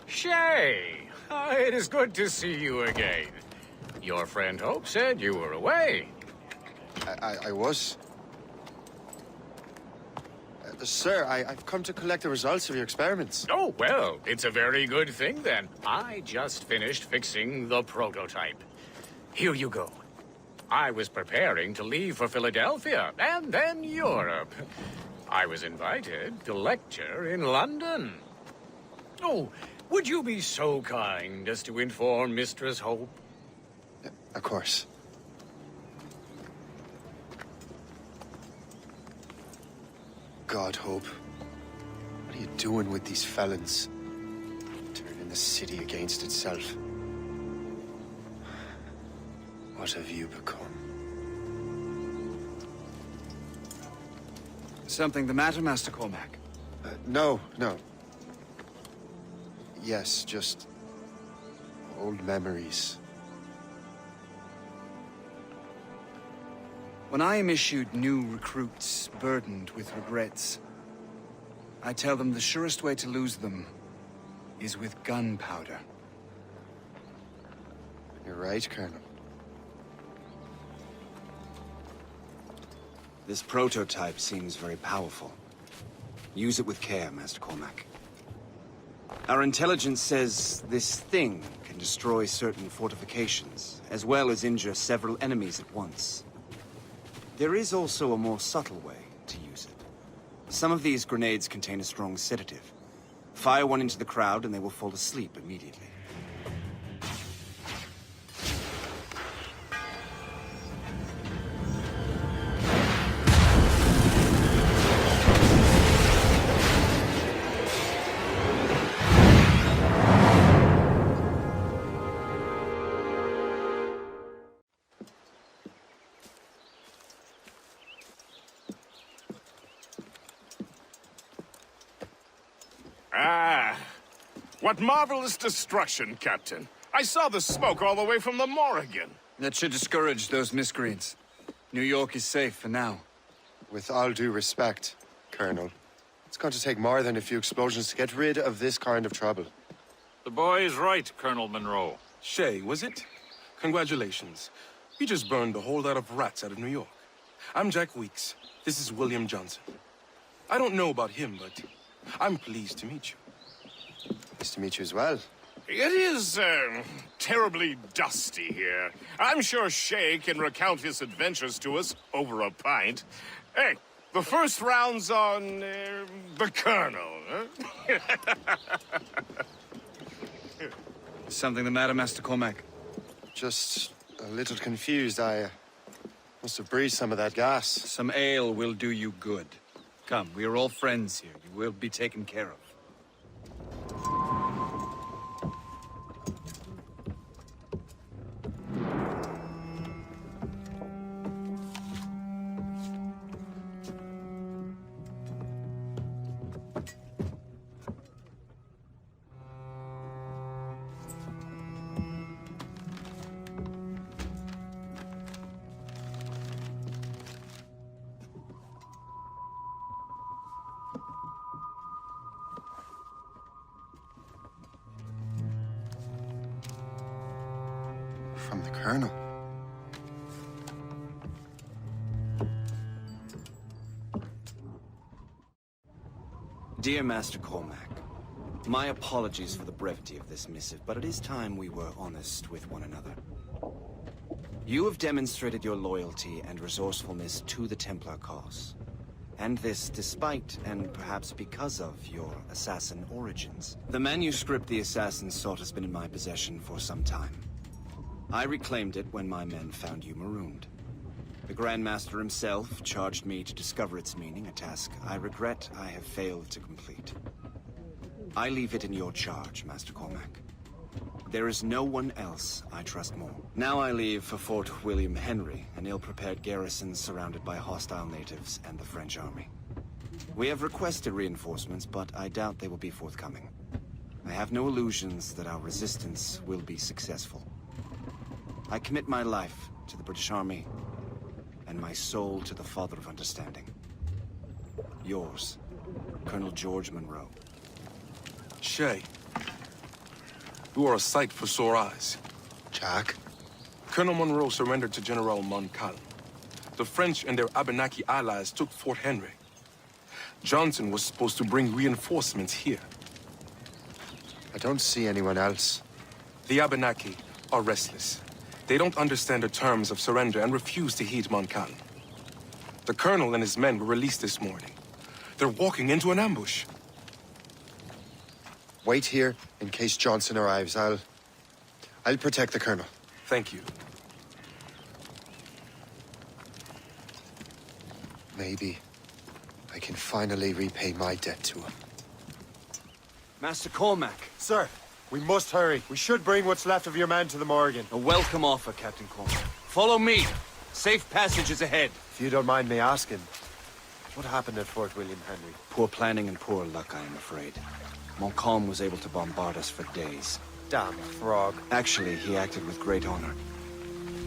Shay! It is good to see you again. Your friend Hope said you were away. I was. Sir, I've come to collect the results of your experiments. Oh, well, it's a very good thing then. I just finished fixing the prototype. Here you go. I was preparing to leave for Philadelphia, and then Europe. I was invited to lecture in London. Oh, Would you be so kind as to inform Mistress Hope? Of course. God, Hope. What are you doing with these felons? Turning the city against itself. What have you become? Something the matter, Master Cormac? No. Yes, just old memories. When I am issued new recruits burdened with regrets, I tell them the surest way to lose them is with gunpowder. You're right, Colonel. This prototype seems very powerful. Use it with care, Master Cormac. Our intelligence says this thing can destroy certain fortifications, as well as injure several enemies at once. There is also a more subtle way to use it. Some of these grenades contain a strong sedative. Fire one into the crowd and they will fall asleep immediately. Ah, what marvelous destruction, Captain. I saw the smoke all the way from the Morrigan. That should discourage those miscreants. New York is safe for now. With all due respect, Colonel, it's going to take more than a few explosions to get rid of this kind of trouble. The boy is right, Colonel Monroe. Shay, was it? Congratulations. You just burned a whole lot of rats out of New York. I'm Jack Weeks. This is William Johnson. I don't know about him, but I'm pleased to meet you. Nice to meet you as well. It is, terribly dusty here. I'm sure Shay can recount his adventures to us over a pint. Hey, the first round's on, the Colonel, huh? Something the matter, Master Cormac? Just a little confused. I must have breathed some of that gas. Some ale will do you good. Come, we are all friends here. You will be taken care of. From the Colonel. Dear Master Cormac, my apologies for the brevity of this missive, but it is time we were honest with one another. You have demonstrated your loyalty and resourcefulness to the Templar cause. And this despite, and perhaps because of, your assassin origins. The manuscript the assassin sought has been in my possession for some time. I reclaimed it when my men found you marooned. The Grand Master himself charged me to discover its meaning, a task I regret I have failed to complete. I leave it in your charge, Master Cormac. There is no one else I trust more. Now I leave for Fort William Henry, an ill-prepared garrison surrounded by hostile natives and the French army. We have requested reinforcements, but I doubt they will be forthcoming. I have no illusions that our resistance will be successful. I commit my life to the British Army, and my soul to the Father of Understanding. Yours, Colonel George Monroe. Shay, you are a sight for sore eyes. Jack? Colonel Monroe surrendered to General Montcalm. The French and their Abenaki allies took Fort Henry. Johnson was supposed to bring reinforcements here. I don't see anyone else. The Abenaki are restless. They don't understand the terms of surrender and refuse to heed Montcalm. The Colonel and his men were released this morning. They're walking into an ambush. Wait here in case Johnson arrives. I'll protect the Colonel. Thank you. Maybe I can finally repay my debt to him. Master Cormac. Sir, we must hurry. We should bring what's left of your men to the Morgan. A welcome offer, Captain Cormac. Follow me. Safe passage is ahead. If you don't mind me asking, what happened at Fort William Henry? Poor planning and poor luck, I am afraid. Montcalm was able to bombard us for days. Damn frog. Actually, he acted with great honor.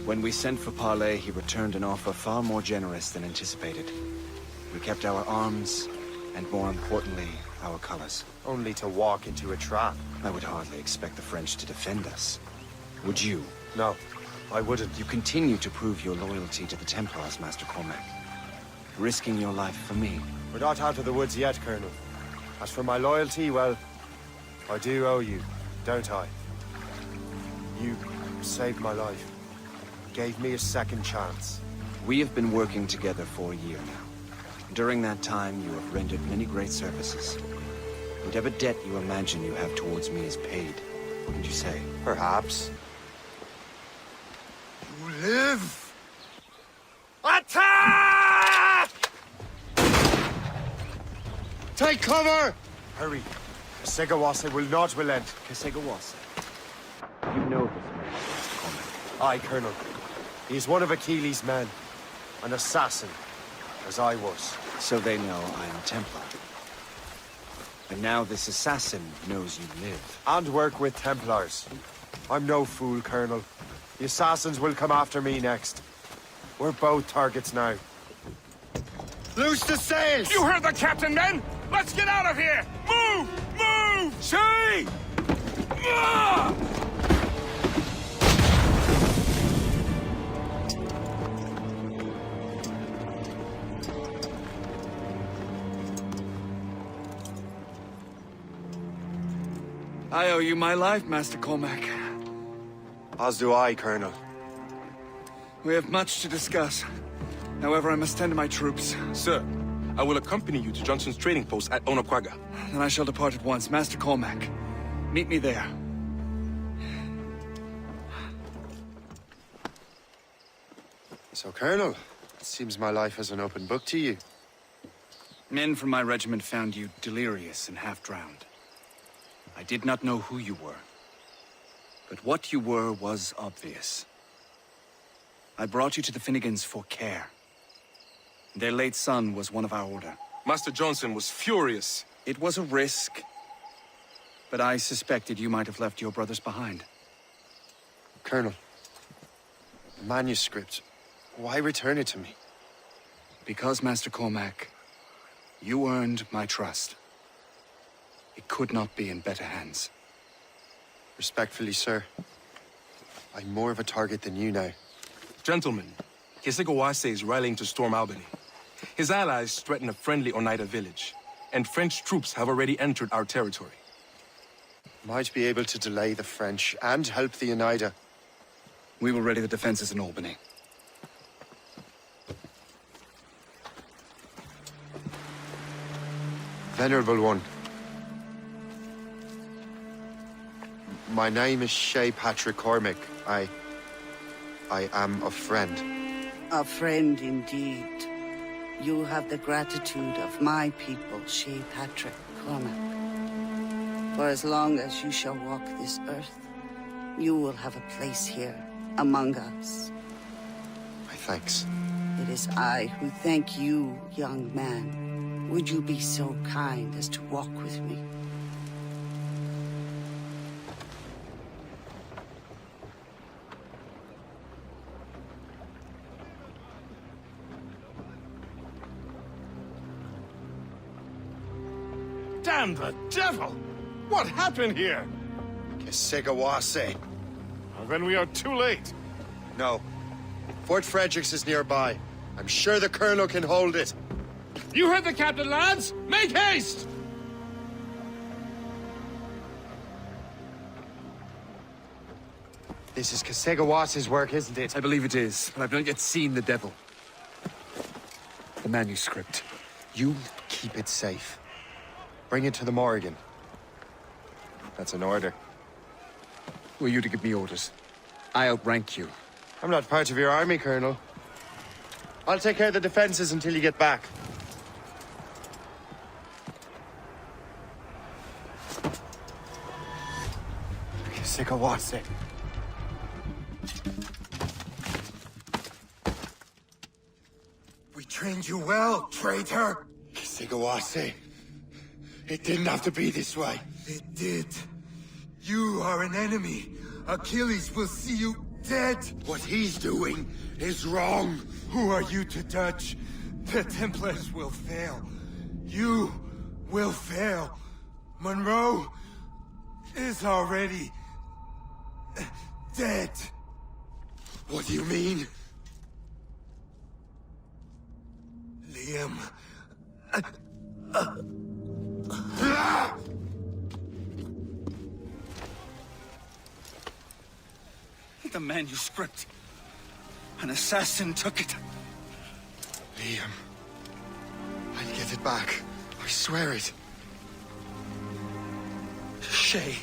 When we sent for Parley, he returned an offer far more generous than anticipated. We kept our arms, and more importantly, our colors. Only to walk into a trap. I would hardly expect the French to defend us. Would you? No, I wouldn't. You continue to prove your loyalty to the Templars, Master Cormac. Risking your life for me. We're not out of the woods yet, Colonel. As for my loyalty, well, I do owe you, don't I? You saved my life. Gave me a second chance. We have been working together for a year now. During that time, you have rendered many great services. Whatever debt you imagine you have towards me is paid, wouldn't you say? Perhaps. You live! Attack! Take cover! Hurry. Segawase will not relent. Segawase? You know this man, Master Cormac. Aye, Colonel. He is one of Achilles' men. An assassin, as I was. So they know I am Templar. And now this assassin knows you live. And work with Templars. I'm no fool, Colonel. The assassins will come after me next. We're both targets now. Loose the sails! You heard the captain, men! Let's get out of here! Move! Move! See! Ah! I owe you my life, Master Cormac. As do I, Colonel. We have much to discuss. However, I must tend to my troops. Sir, I will accompany you to Johnson's trading post at Onakwaga. Then I shall depart at once. Master Cormac, meet me there. So, Colonel, it seems my life is an open book to you. Men from my regiment found you delirious and half-drowned. I did not know who you were. But what you were was obvious. I brought you to the Finnegans for care. Their late son was one of our order. Master Johnson was furious. It was a risk, but I suspected you might have left your brothers behind. Colonel, the manuscript, why return it to me? Because, Master Cormac, you earned my trust. It could not be in better hands. Respectfully, sir, I'm more of a target than you now. Gentlemen, Kesegawase is rallying to storm Albany. His allies threaten a friendly Oneida village, and French troops have already entered our territory. Might be able to delay the French and help the Oneida. We will ready the defenses in Albany. Venerable one. My name is Shay Patrick Cormac. I am a friend. A friend indeed. You have the gratitude of my people, Shay Patrick Cormac. For as long as you shall walk this earth, you will have a place here, among us. My thanks. It is I who thank you, young man. Would you be so kind as to walk with me? Damn the devil! What happened here? Kesegawase. Well, then we are too late. No. Fort Fredericks is nearby. I'm sure the Colonel can hold it. You heard the captain, lads! Make haste! This is Kesegawase's work, isn't it? I believe it is, but I've not yet seen the devil. The manuscript. You keep it safe. Bring it to the Morgan. That's an order. Were you to give me orders? I outrank you. I'm not part of your army, Colonel. I'll take care of the defenses until you get back. Sikawase. We trained you well, traitor! Sigawase. It didn't have to be this way. It did. You are an enemy. Achilles will see you dead. What he's doing is wrong. Who are you to judge? The Templars will fail. You will fail. Monroe is already dead. What do you mean? Liam. The manuscript. An assassin took it. Liam. I'll get it back. I swear it. Shay.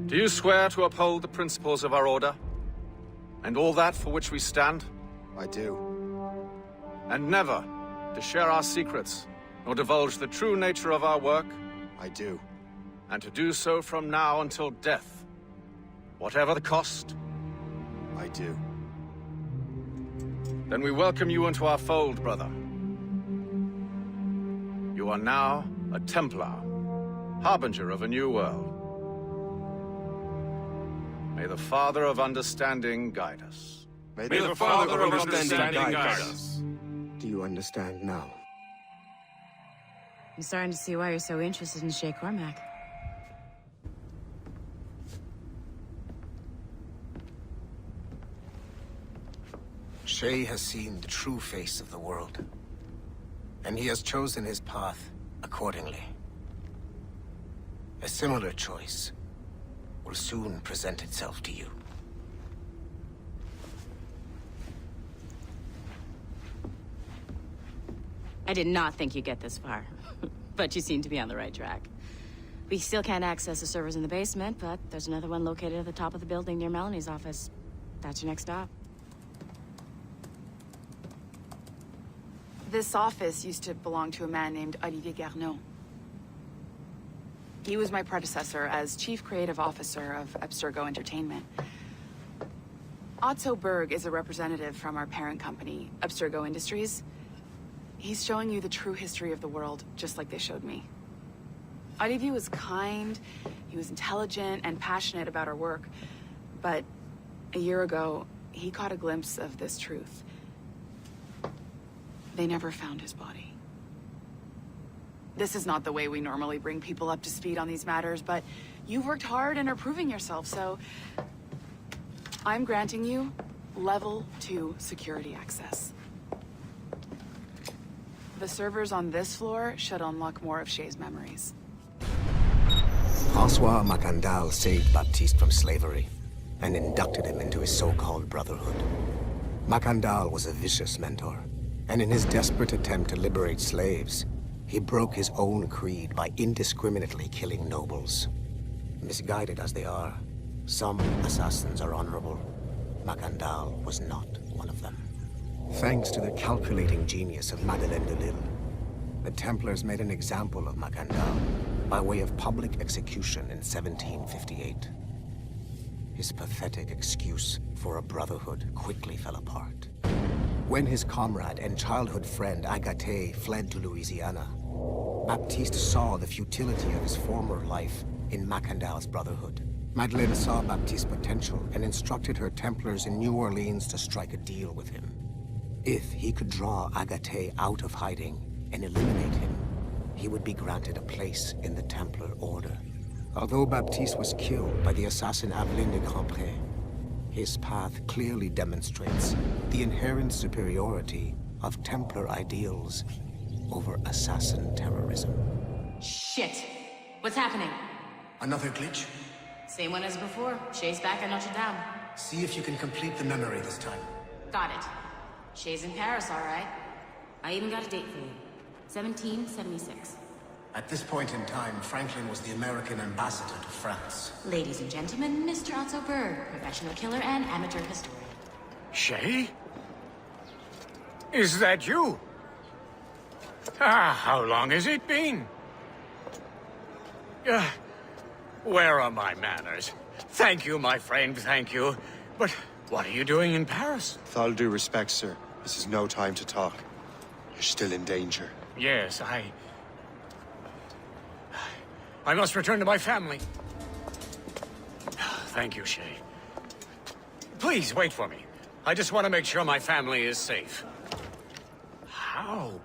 Do you swear to uphold the principles of our order? And all that for which we stand? I do. And never to share our secrets, nor divulge the true nature of our work? I do. And to do so from now until death, whatever the cost? I do. Then we welcome you into our fold, brother. You are now a Templar, harbinger of a new world. May the Father of Understanding guide us. May the Father of Understanding guide us. Do you understand now? I'm starting to see why you're so interested in Shay Cormac. Shay has seen the true face of the world, and he has chosen his path accordingly. A similar choice will soon present itself to you. I did not think you'd get this far, but you seem to be on the right track. We still can't access the servers in the basement, but there's another one located at the top of the building near Melanie's office. That's your next stop. This office used to belong to a man named Olivier Garneau. He was my predecessor as Chief Creative Officer of Abstergo Entertainment. Otto Berg is a representative from our parent company, Abstergo Industries. He's showing you the true history of the world, just like they showed me. Olivier was kind, he was intelligent and passionate about our work. But a year ago, he caught a glimpse of this truth. They never found his body. This is not the way we normally bring people up to speed on these matters, but you've worked hard and are proving yourself, so I'm granting you level 2 security access. The servers on this floor should unlock more of Shay's memories. François Macandal saved Baptiste from slavery and inducted him into his so-called brotherhood. Macandal was a vicious mentor, and in his desperate attempt to liberate slaves, he broke his own creed by indiscriminately killing nobles. Misguided as they are, some assassins are honorable. Macandal was not one of them. Thanks to the calculating genius of Madeleine de Lille, the Templars made an example of Macandal by way of public execution in 1758. His pathetic excuse for a brotherhood quickly fell apart. When his comrade and childhood friend Agathe fled to Louisiana, Baptiste saw the futility of his former life in Macandal's brotherhood. Madeleine saw Baptiste's potential and instructed her Templars in New Orleans to strike a deal with him. If he could draw Agate out of hiding and eliminate him, he would be granted a place in the Templar Order. Although Baptiste was killed by the assassin Aveline de Grandpré, his path clearly demonstrates the inherent superiority of Templar ideals over assassin terrorism. Shit. What's happening? Another glitch? Same one as before. Shay's back at Notre Dame. See if you can complete the memory this time. Got it. Shay's in Paris, all right. I even got a date for you. 1776. At this point in time, Franklin was the American ambassador to France. Ladies and gentlemen, Mr. Otto Berg, professional killer and amateur historian. Shay? Is that you? How long has it been? Where are my manners? Thank you, my friend, thank you. But what are you doing in Paris? With all due respect, sir, this is no time to talk. You're still in danger. Yes, I must return to my family. Thank you, Shay. Please, wait for me. I just want to make sure my family is safe. How?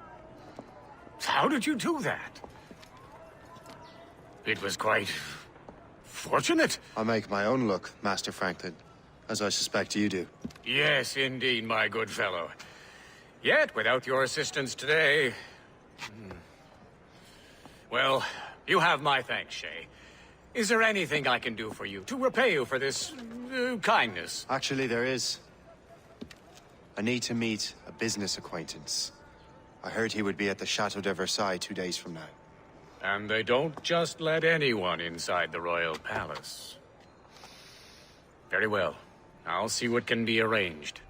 How did you do that? It was quite... fortunate. I make my own luck, Master Franklin, as I suspect you do. Yes, indeed, my good fellow. Yet, without your assistance today... Well, you have my thanks, Shay. Is there anything I can do for you to repay you for this kindness? Actually, there is. I need to meet a business acquaintance. I heard he would be at the Chateau de Versailles 2 days from now. And they don't just let anyone inside the royal palace. Very well. I'll see what can be arranged.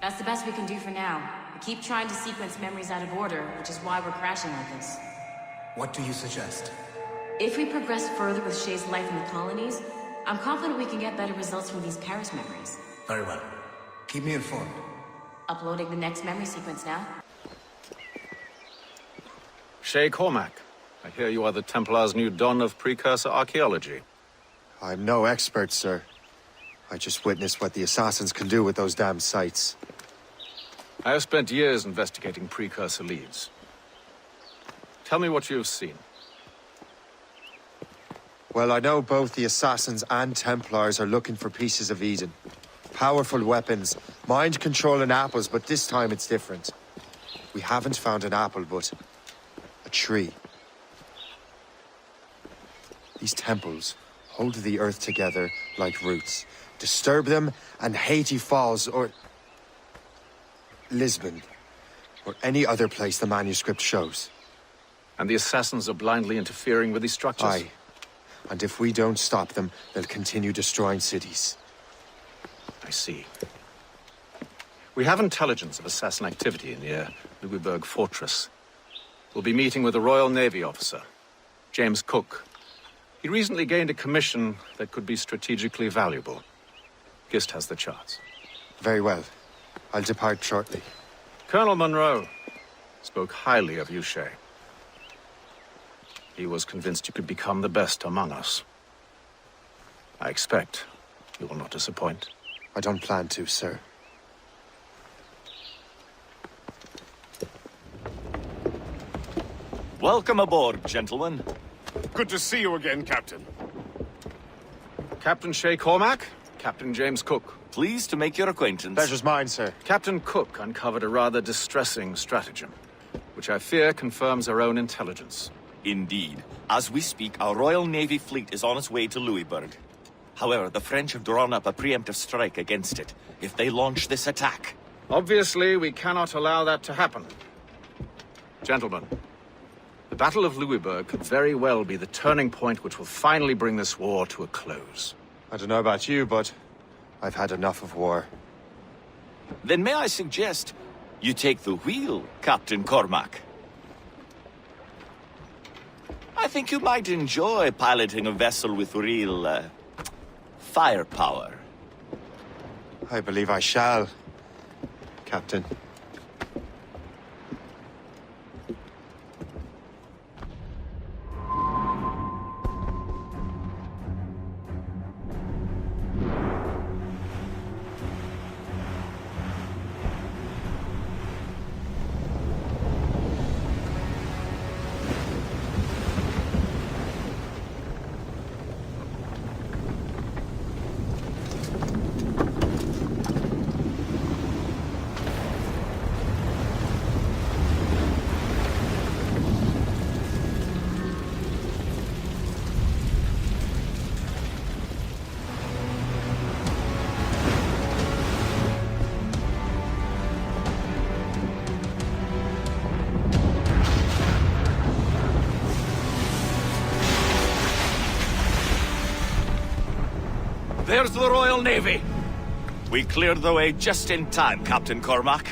That's the best we can do for now. We keep trying to sequence memories out of order, which is why we're crashing like this. What do you suggest? If we progress further with Shay's life in the colonies, I'm confident we can get better results from these Paris memories. Very well. Keep me informed. Uploading the next memory sequence now. Shay Cormac, I hear you are the Templars' new don of precursor archaeology. I'm no expert, sir. I just witnessed what the assassins can do with those damn sites. I have spent years investigating precursor leads. Tell me what you have seen. Well, I know both the assassins and Templars are looking for pieces of Eden. Powerful weapons, mind-controlling apples, but this time it's different. We haven't found an apple, but a tree. These temples hold the earth together like roots. Disturb them, and Haiti falls, or Lisbon, or any other place the manuscript shows. And the assassins are blindly interfering with these structures? Aye. And if we don't stop them, they'll continue destroying cities. I see. We have intelligence of assassin activity near Louisburg Fortress. We'll be meeting with a Royal Navy officer, James Cook. He recently gained a commission that could be strategically valuable. Gist has the charts. Very well. I'll depart shortly. Colonel Monroe spoke highly of you, Shay. He was convinced you could become the best among us. I expect you will not disappoint. I don't plan to, sir. Welcome aboard, gentlemen. Good to see you again, Captain. Captain Shay Cormac, Captain James Cook. Pleased to make your acquaintance. Pleasure's mine, sir. Captain Cook uncovered a rather distressing stratagem, which I fear confirms our own intelligence. Indeed. As we speak, our Royal Navy fleet is on its way to Louisburg. However, the French have drawn up a preemptive strike against it if they launch this attack. Obviously, we cannot allow that to happen. Gentlemen, the Battle of Louisburg could very well be the turning point which will finally bring this war to a close. I don't know about you, but I've had enough of war. Then may I suggest you take the wheel, Captain Cormac? I think you might enjoy piloting a vessel with real, firepower. I believe I shall, Captain. There's the Royal Navy. We cleared the way just in time, Captain Cormac.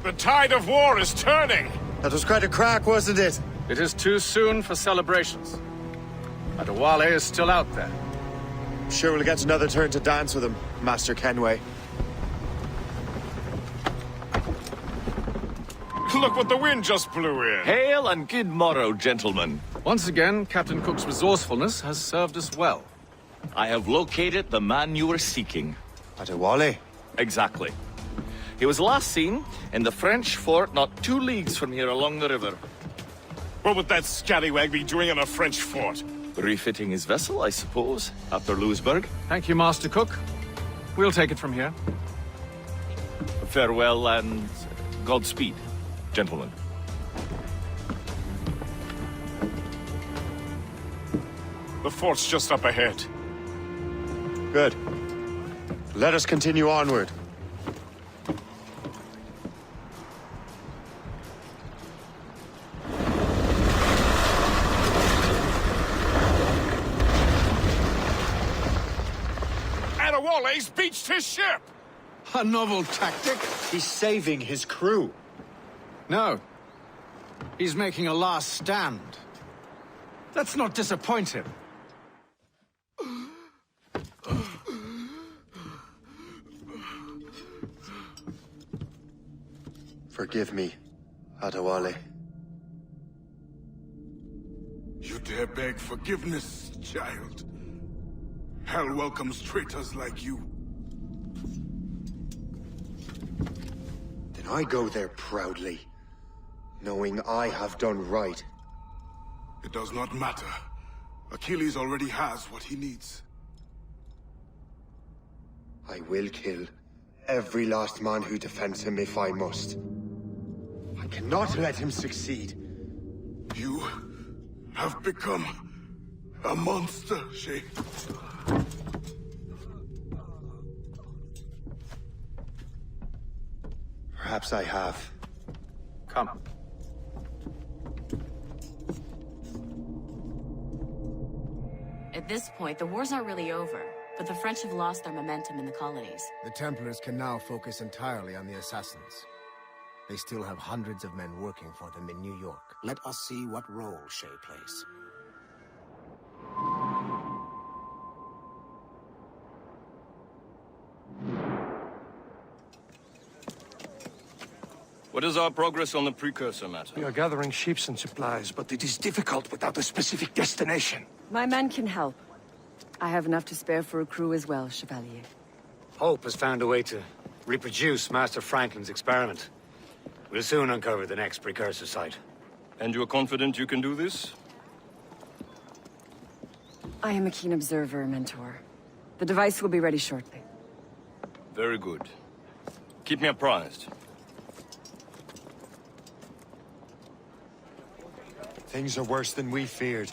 The tide of war is turning. That was quite a crack, wasn't it? It is too soon for celebrations. Adewale is still out there. Sure we'll get another turn to dance with him, Master Kenway. Look what the wind just blew in. Hail and good morrow, gentlemen. Once again, Captain Cook's resourcefulness has served us well. I have located the man you were seeking. Adewale? Exactly. He was last seen in the French fort not 2 leagues from here along the river. What would that scallywag be doing in a French fort? Refitting his vessel, I suppose, after Louisburg. Thank you, Master Cook. We'll take it from here. Farewell and Godspeed, gentlemen. The fort's just up ahead. Good. Let us continue onward. Adewale's beached his ship! A novel tactic? He's saving his crew. No. He's making a last stand. Let's not disappoint him. Forgive me, Adewale. You dare beg forgiveness, child? Hell welcomes traitors like you. Then I go there proudly, knowing I have done right. It does not matter. Achilles already has what he needs. I will kill every last man who defends him if I must. I cannot let him succeed. You have become a monster, Shay. Perhaps I have. Come. At this point, the war's not really over, but the French have lost their momentum in the colonies. The Templars can now focus entirely on the assassins. They still have hundreds of men working for them in New York. Let us see what role Shay plays. What is our progress on the precursor matter? We are gathering ships and supplies, but it is difficult without a specific destination. My men can help. I have enough to spare for a crew as well, Chevalier. Hope has found a way to reproduce Master Franklin's experiment. We'll soon uncover the next precursor site. And you are confident you can do this? I am a keen observer, Mentor. The device will be ready shortly. Very good. Keep me apprised. Things are worse than we feared.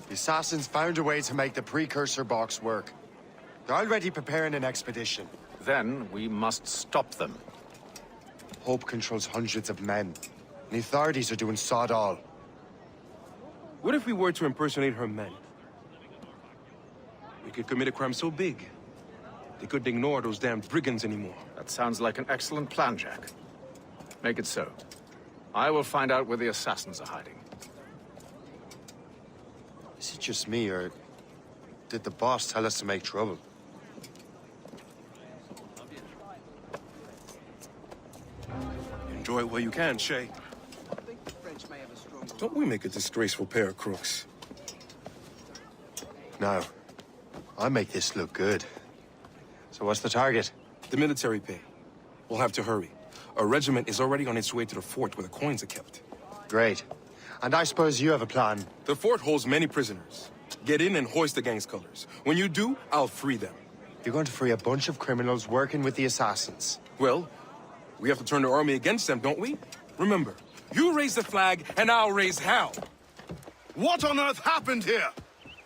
The assassins found a way to make the precursor box work. They're already preparing an expedition. Then we must stop them. Hope controls hundreds of men. And the authorities are doing sod all. What if we were to impersonate her men? We could commit a crime so big, they couldn't ignore those damn brigands anymore. That sounds like an excellent plan, Jack. Make it so. I will find out where the assassins are hiding. Is it just me, or did the boss tell us to make trouble? Enjoy it while you can, Shay. Don't we make a disgraceful pair of crooks? No. I make this look good. So what's the target? The military pay. We'll have to hurry. A regiment is already on its way to the fort where the coins are kept. Great. And I suppose you have a plan. The fort holds many prisoners. Get in and hoist the gang's colors. When you do, I'll free them. You're going to free a bunch of criminals working with the assassins. Well, we have to turn the army against them, don't we? Remember, you raise the flag, and I'll raise hell. What on earth happened here?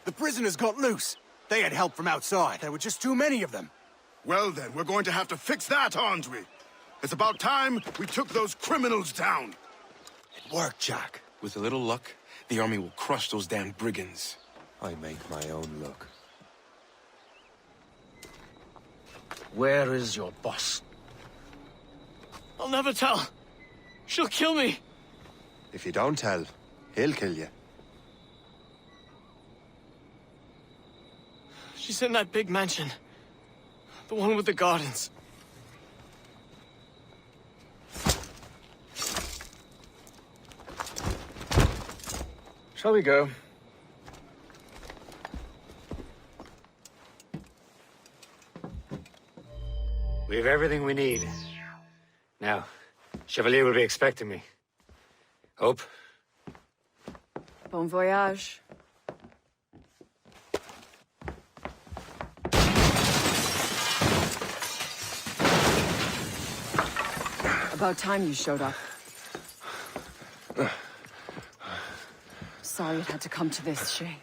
The prisoners got loose. They had help from outside. There were just too many of them. Well then, we're going to have to fix that, aren't we? It's about time we took those criminals down. It worked, Jack. With a little luck, the army will crush those damn brigands. I make my own luck. Where is your boss? I'll never tell. She'll kill me. If you don't tell, he'll kill you. She's in that big mansion. The one with the gardens. Shall we go? We have everything we need. Now, Chevalier will be expecting me. Hope? Bon voyage. About time you showed up. Sorry it had to come to this, Shay.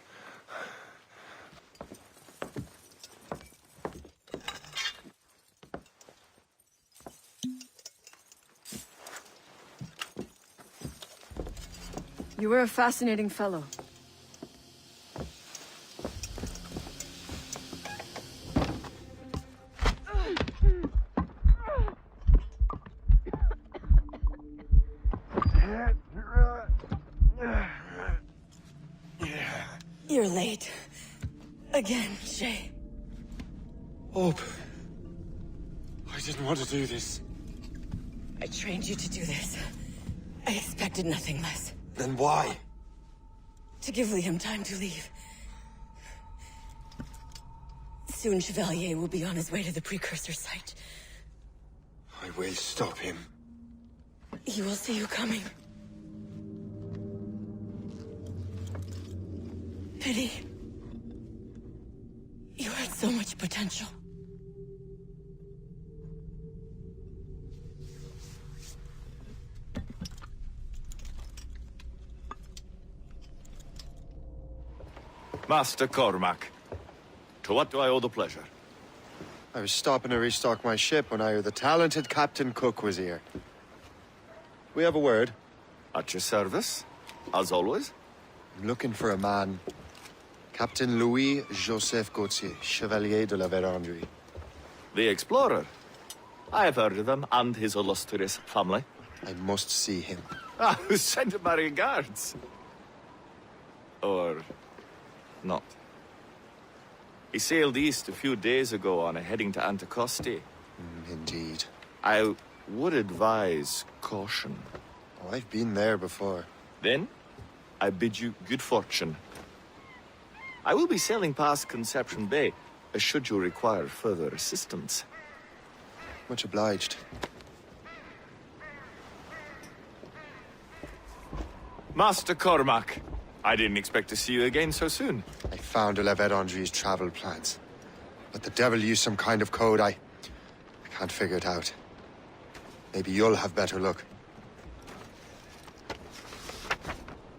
You were a fascinating fellow. You're late. Again, Shay. Hope. I didn't want to do this. I trained you to do this. I expected nothing less. Then why? To give Liam time to leave. Soon Chevalier will be on his way to the precursor site. I will stop him. He will see you coming. Pity. You had so much potential. Master Cormac, to what do I owe the pleasure? I was stopping to restock my ship when I heard the talented Captain Cook was here. We have a word. At your service, as always. I'm looking for a man. Captain Louis-Joseph Gauthier, Chevalier de la Vérendrye. The explorer. I have heard of him and his illustrious family. I must see him. Ah, send him my regards. Or not. He sailed east a few days ago on a heading to Anticosti. Indeed. I would advise caution. Oh, I've been there before. Then, I bid you good fortune. I will be sailing past Conception Bay, should you require further assistance. Much obliged. Master Cormac, I didn't expect to see you again so soon. I found de la Vérendrye's travel plans. But the devil used some kind of code. I can't figure it out. Maybe you'll have better luck.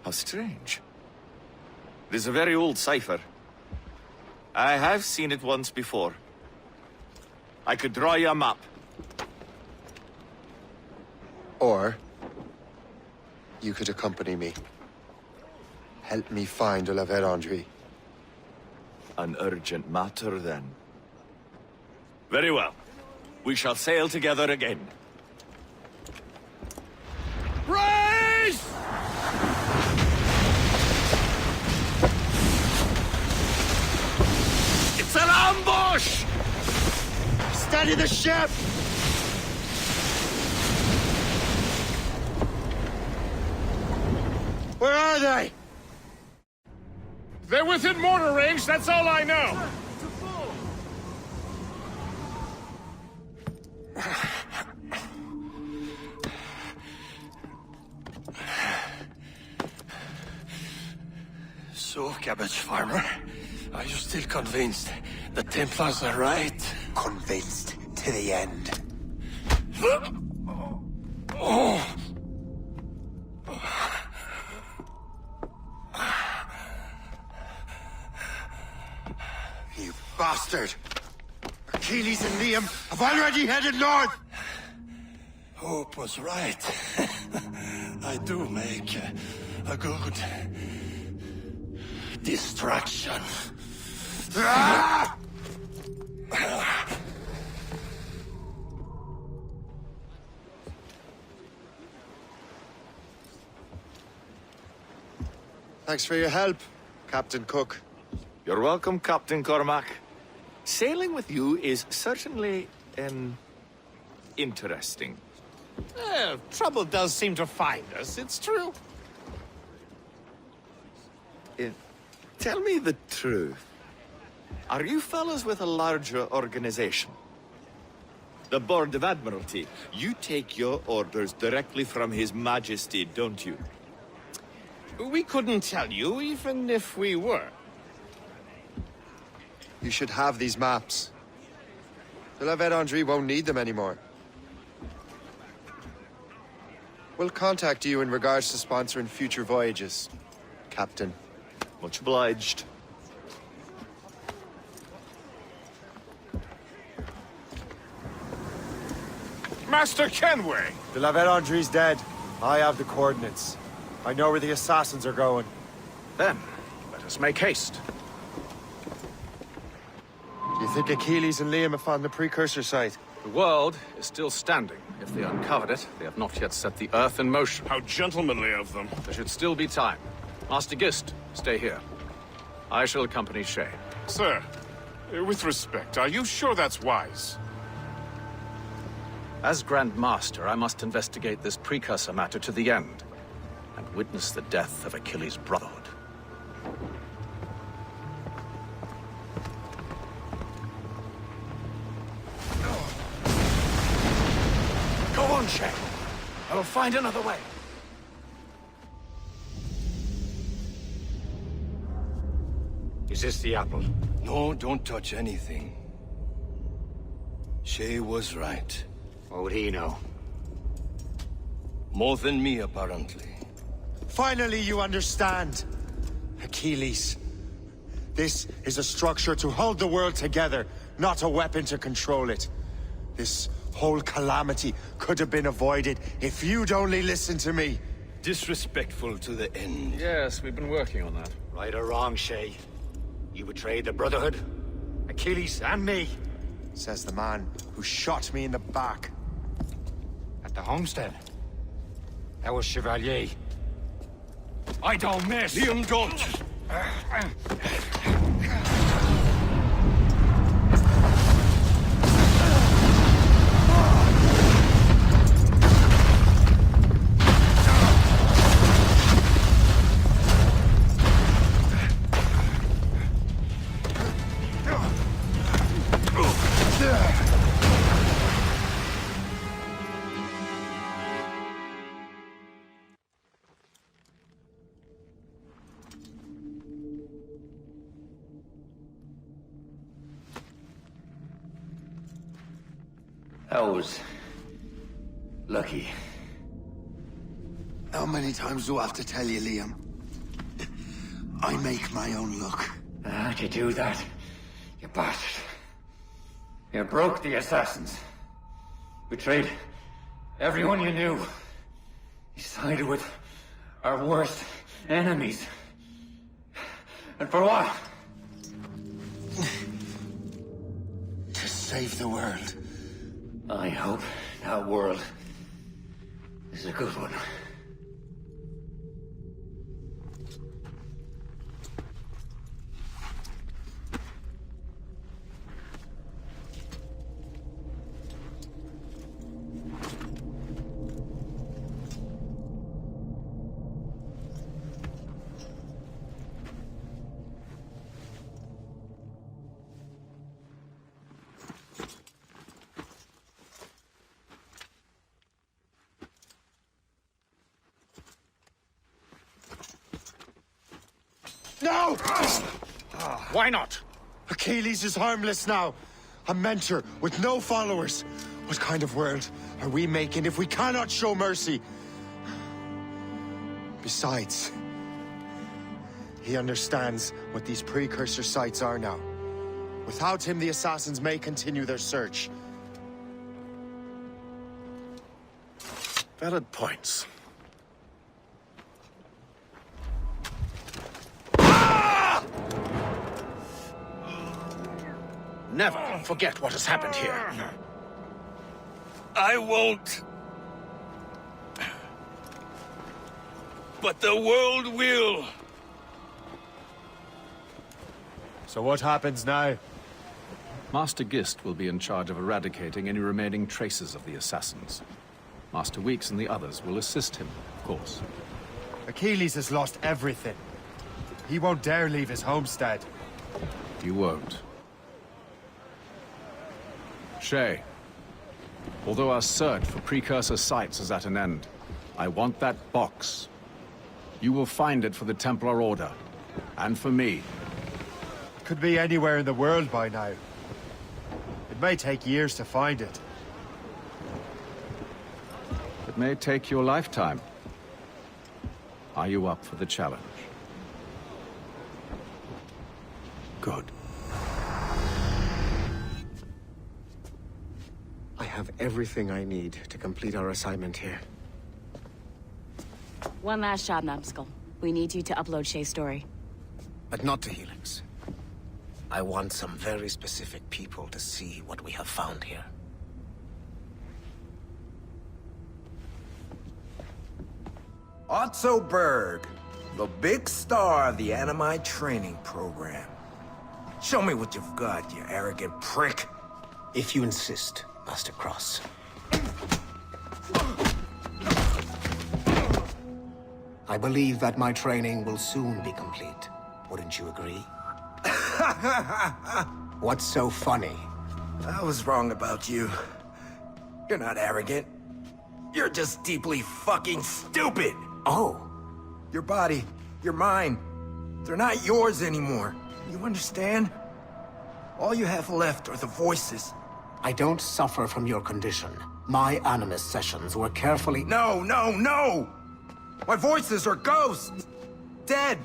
How strange. It is a very old cipher. I have seen it once before. I could draw you a map. Or you could accompany me. Help me find de la Vérendrye. An urgent matter, then. Very well. We shall sail together again. Race! It's an ambush! Steady the ship! Where are they? They're within mortar range, that's all I know. So, cabbage farmer, are you still convinced the Templars are right? Convinced to the end. Oh. You bastard! Achilles and Liam have already headed north! Hope was right. I do make a good distraction. Ah! Thanks for your help, Captain Cook. You're welcome, Captain Cormac. Sailing with you is certainly, interesting. Trouble does seem to find us, it's true. Tell me the truth. Are you fellas with a larger organization? The Board of Admiralty. You take your orders directly from His Majesty, don't you? We couldn't tell you, even if we were. You should have these maps. The La Vérendrye won't need them anymore. We'll contact you in regards to sponsoring future voyages, Captain. Much obliged. Master Kenway! The La Vérendrye's dead. I have the coordinates. I know where the assassins are going. Then, let us make haste. Do you think Achilles and Liam have found the precursor site? The world is still standing. If they uncovered it, they have not yet set the Earth in motion. How gentlemanly of them. There should still be time. Master Gist, stay here. I shall accompany Shay. Sir, with respect, are you sure that's wise? As Grand Master, I must investigate this precursor matter to the end, and witness the death of Achilles' Brotherhood. Go on, Shay. I will find another way. Is this the apple? No, don't touch anything. Shay was right. What would he know? More than me, apparently. Finally, you understand. Achilles. This is a structure to hold the world together, not a weapon to control it. This whole calamity could have been avoided if you'd only listened to me. Disrespectful to the end. Yes, we've been working on that. Right or wrong, Shay? You betrayed the Brotherhood, Achilles, and me. Says the man who shot me in the back. At the homestead. That was Chevalier. I don't miss! Liam, don't! I was lucky. How many times do I have to tell you, Liam? I make my own luck. How'd you do that, you bastard? You broke the assassins. Betrayed everyone you knew. You sided with our worst enemies. And for what? To save the world. I hope that world is a good one. No! Why not? Achilles is harmless now. A mentor with no followers. What kind of world are we making if we cannot show mercy? Besides, he understands what these precursor sites are now. Without him, the assassins may continue their search. Valid points. Never forget what has happened here. I won't. But the world will. So what happens now? Master Gist will be in charge of eradicating any remaining traces of the assassins. Master Weeks and the others will assist him, of course. Achilles has lost everything. He won't dare leave his homestead. You won't. Shay, although our search for precursor sites is at an end, I want that box. You will find it for the Templar Order, and for me. It could be anywhere in the world by now. It may take years to find it. It may take your lifetime. Are you up for the challenge? Good. I have everything I need to complete our assignment here. One last job, Numbskull. We need you to upload Shay's story. But not to Helix. I want some very specific people to see what we have found here. Otto Berg, the big star of the Animite training program. Show me what you've got, you arrogant prick. If you insist, Master Cross. I believe that my training will soon be complete. Wouldn't you agree? What's so funny? I was wrong about you. You're not arrogant. You're just deeply fucking stupid. Oh. Your body, your mind, they're not yours anymore. You understand? All you have left are the voices. I don't suffer from your condition. My Animus sessions were carefully— No! My voices are ghosts! Dead!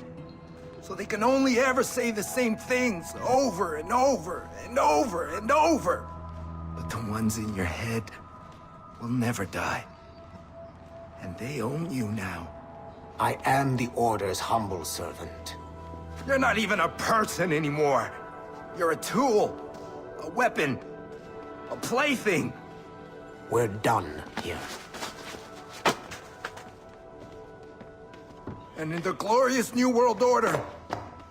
So they can only ever say the same things over and over and over and over. But the ones in your head will never die. And they own you now. I am the Order's humble servant. You're not even a person anymore. You're a tool, a weapon, a plaything. We're done here. And in the glorious New World Order,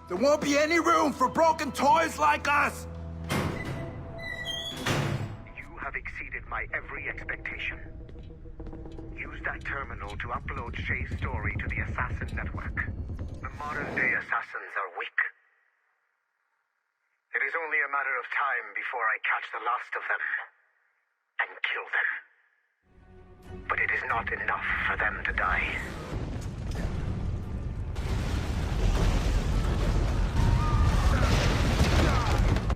there won't be any room for broken toys like us! You have exceeded my every expectation. Use that terminal to upload Shay's story to the Assassin Network. The modern-day assassins are weak. It is only a matter of time before I catch the last of them and kill them. But it is not enough for them to die.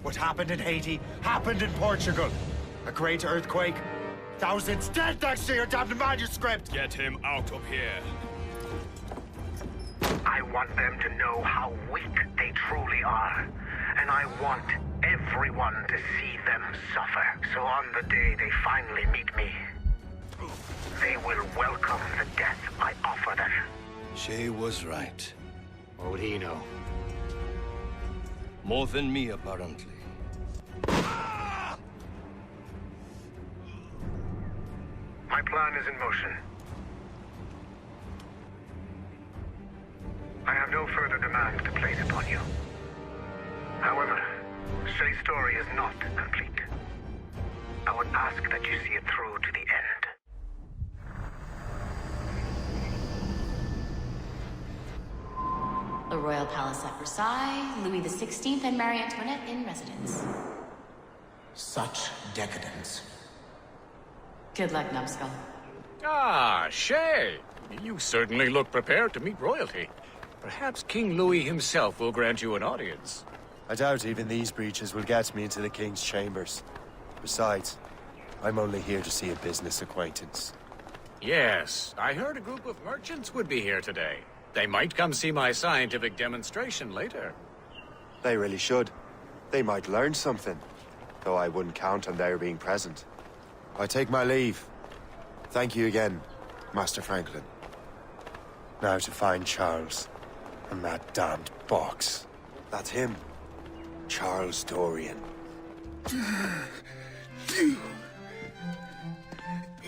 What happened in Haiti happened in Portugal. A great earthquake. Thousands dead thanks to your damned manuscript! Get him out of here. I want them to know how weak they truly are. And I want everyone to see them suffer. So on the day they finally meet me, they will welcome the death I offer them. Shay was right. What would he know? More than me, apparently. My plan is in motion. I have no further demands to place upon you. However, Shay's story is not complete. I would ask that you see it through to the end. The Royal Palace at Versailles, Louis XVI and Marie Antoinette in residence. Such decadence. Good luck, Numbskull. Ah, Shay! You certainly look prepared to meet royalty. Perhaps King Louis himself will grant you an audience. I doubt even these breaches will get me into the King's chambers. Besides, I'm only here to see a business acquaintance. Yes, I heard a group of merchants would be here today. They might come see my scientific demonstration later. They really should. They might learn something. Though I wouldn't count on their being present. I take my leave. Thank you again, Master Franklin. Now to find Charles. And that damned box. That's him. Charles Dorian.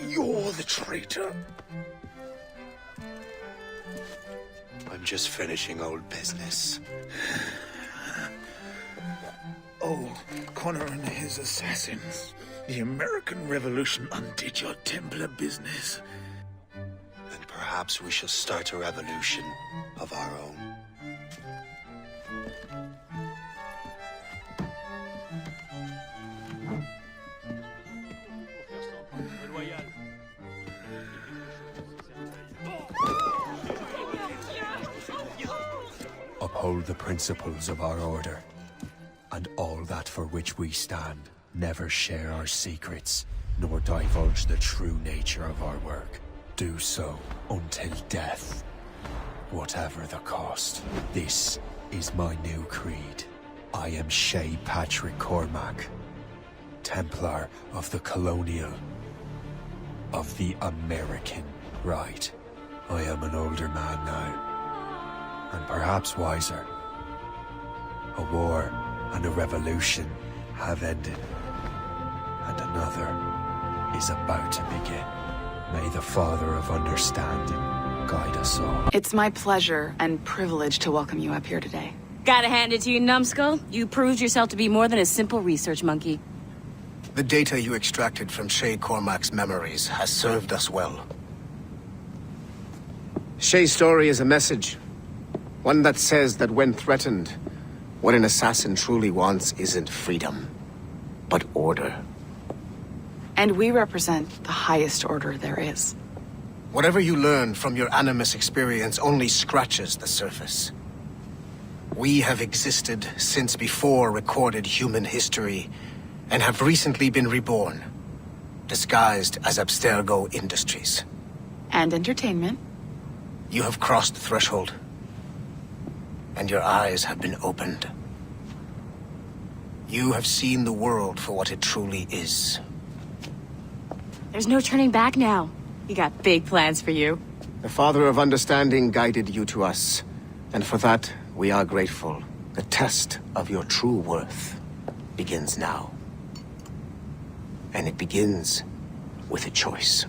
You're the traitor. I'm just finishing old business. Oh, Connor and his assassins. The American Revolution undid your Templar business. Then perhaps we shall start a revolution of our own. Uphold the principles of our order, and all that for which we stand. Never share our secrets, nor divulge the true nature of our work. Do so until death, whatever the cost. This is my new creed. I am Shay Patrick Cormac, Templar of the Colonial, of the American right. I am an older man now, and perhaps wiser. A war and a revolution have ended, and another is about to begin. May the Father of Understanding guide us all. It's my pleasure and privilege to welcome you up here today. Gotta hand it to you, numbskull. You proved yourself to be more than a simple research monkey. The data you extracted from Shay Cormac's memories has served us well. Shay's story is a message. One that says that when threatened, what an assassin truly wants isn't freedom, but order. And we represent the highest order there is. Whatever you learned from your Animus experience only scratches the surface. We have existed since before recorded human history, and have recently been reborn, disguised as Abstergo Industries. And entertainment. You have crossed the threshold, and your eyes have been opened. You have seen the world for what it truly is. There's no turning back now. We got big plans for you. The Father of Understanding guided you to us, and for that, we are grateful. The test of your true worth begins now. And it begins with a choice.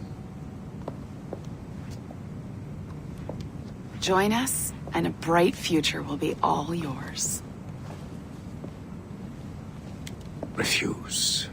Join us, and a bright future will be all yours. Refuse.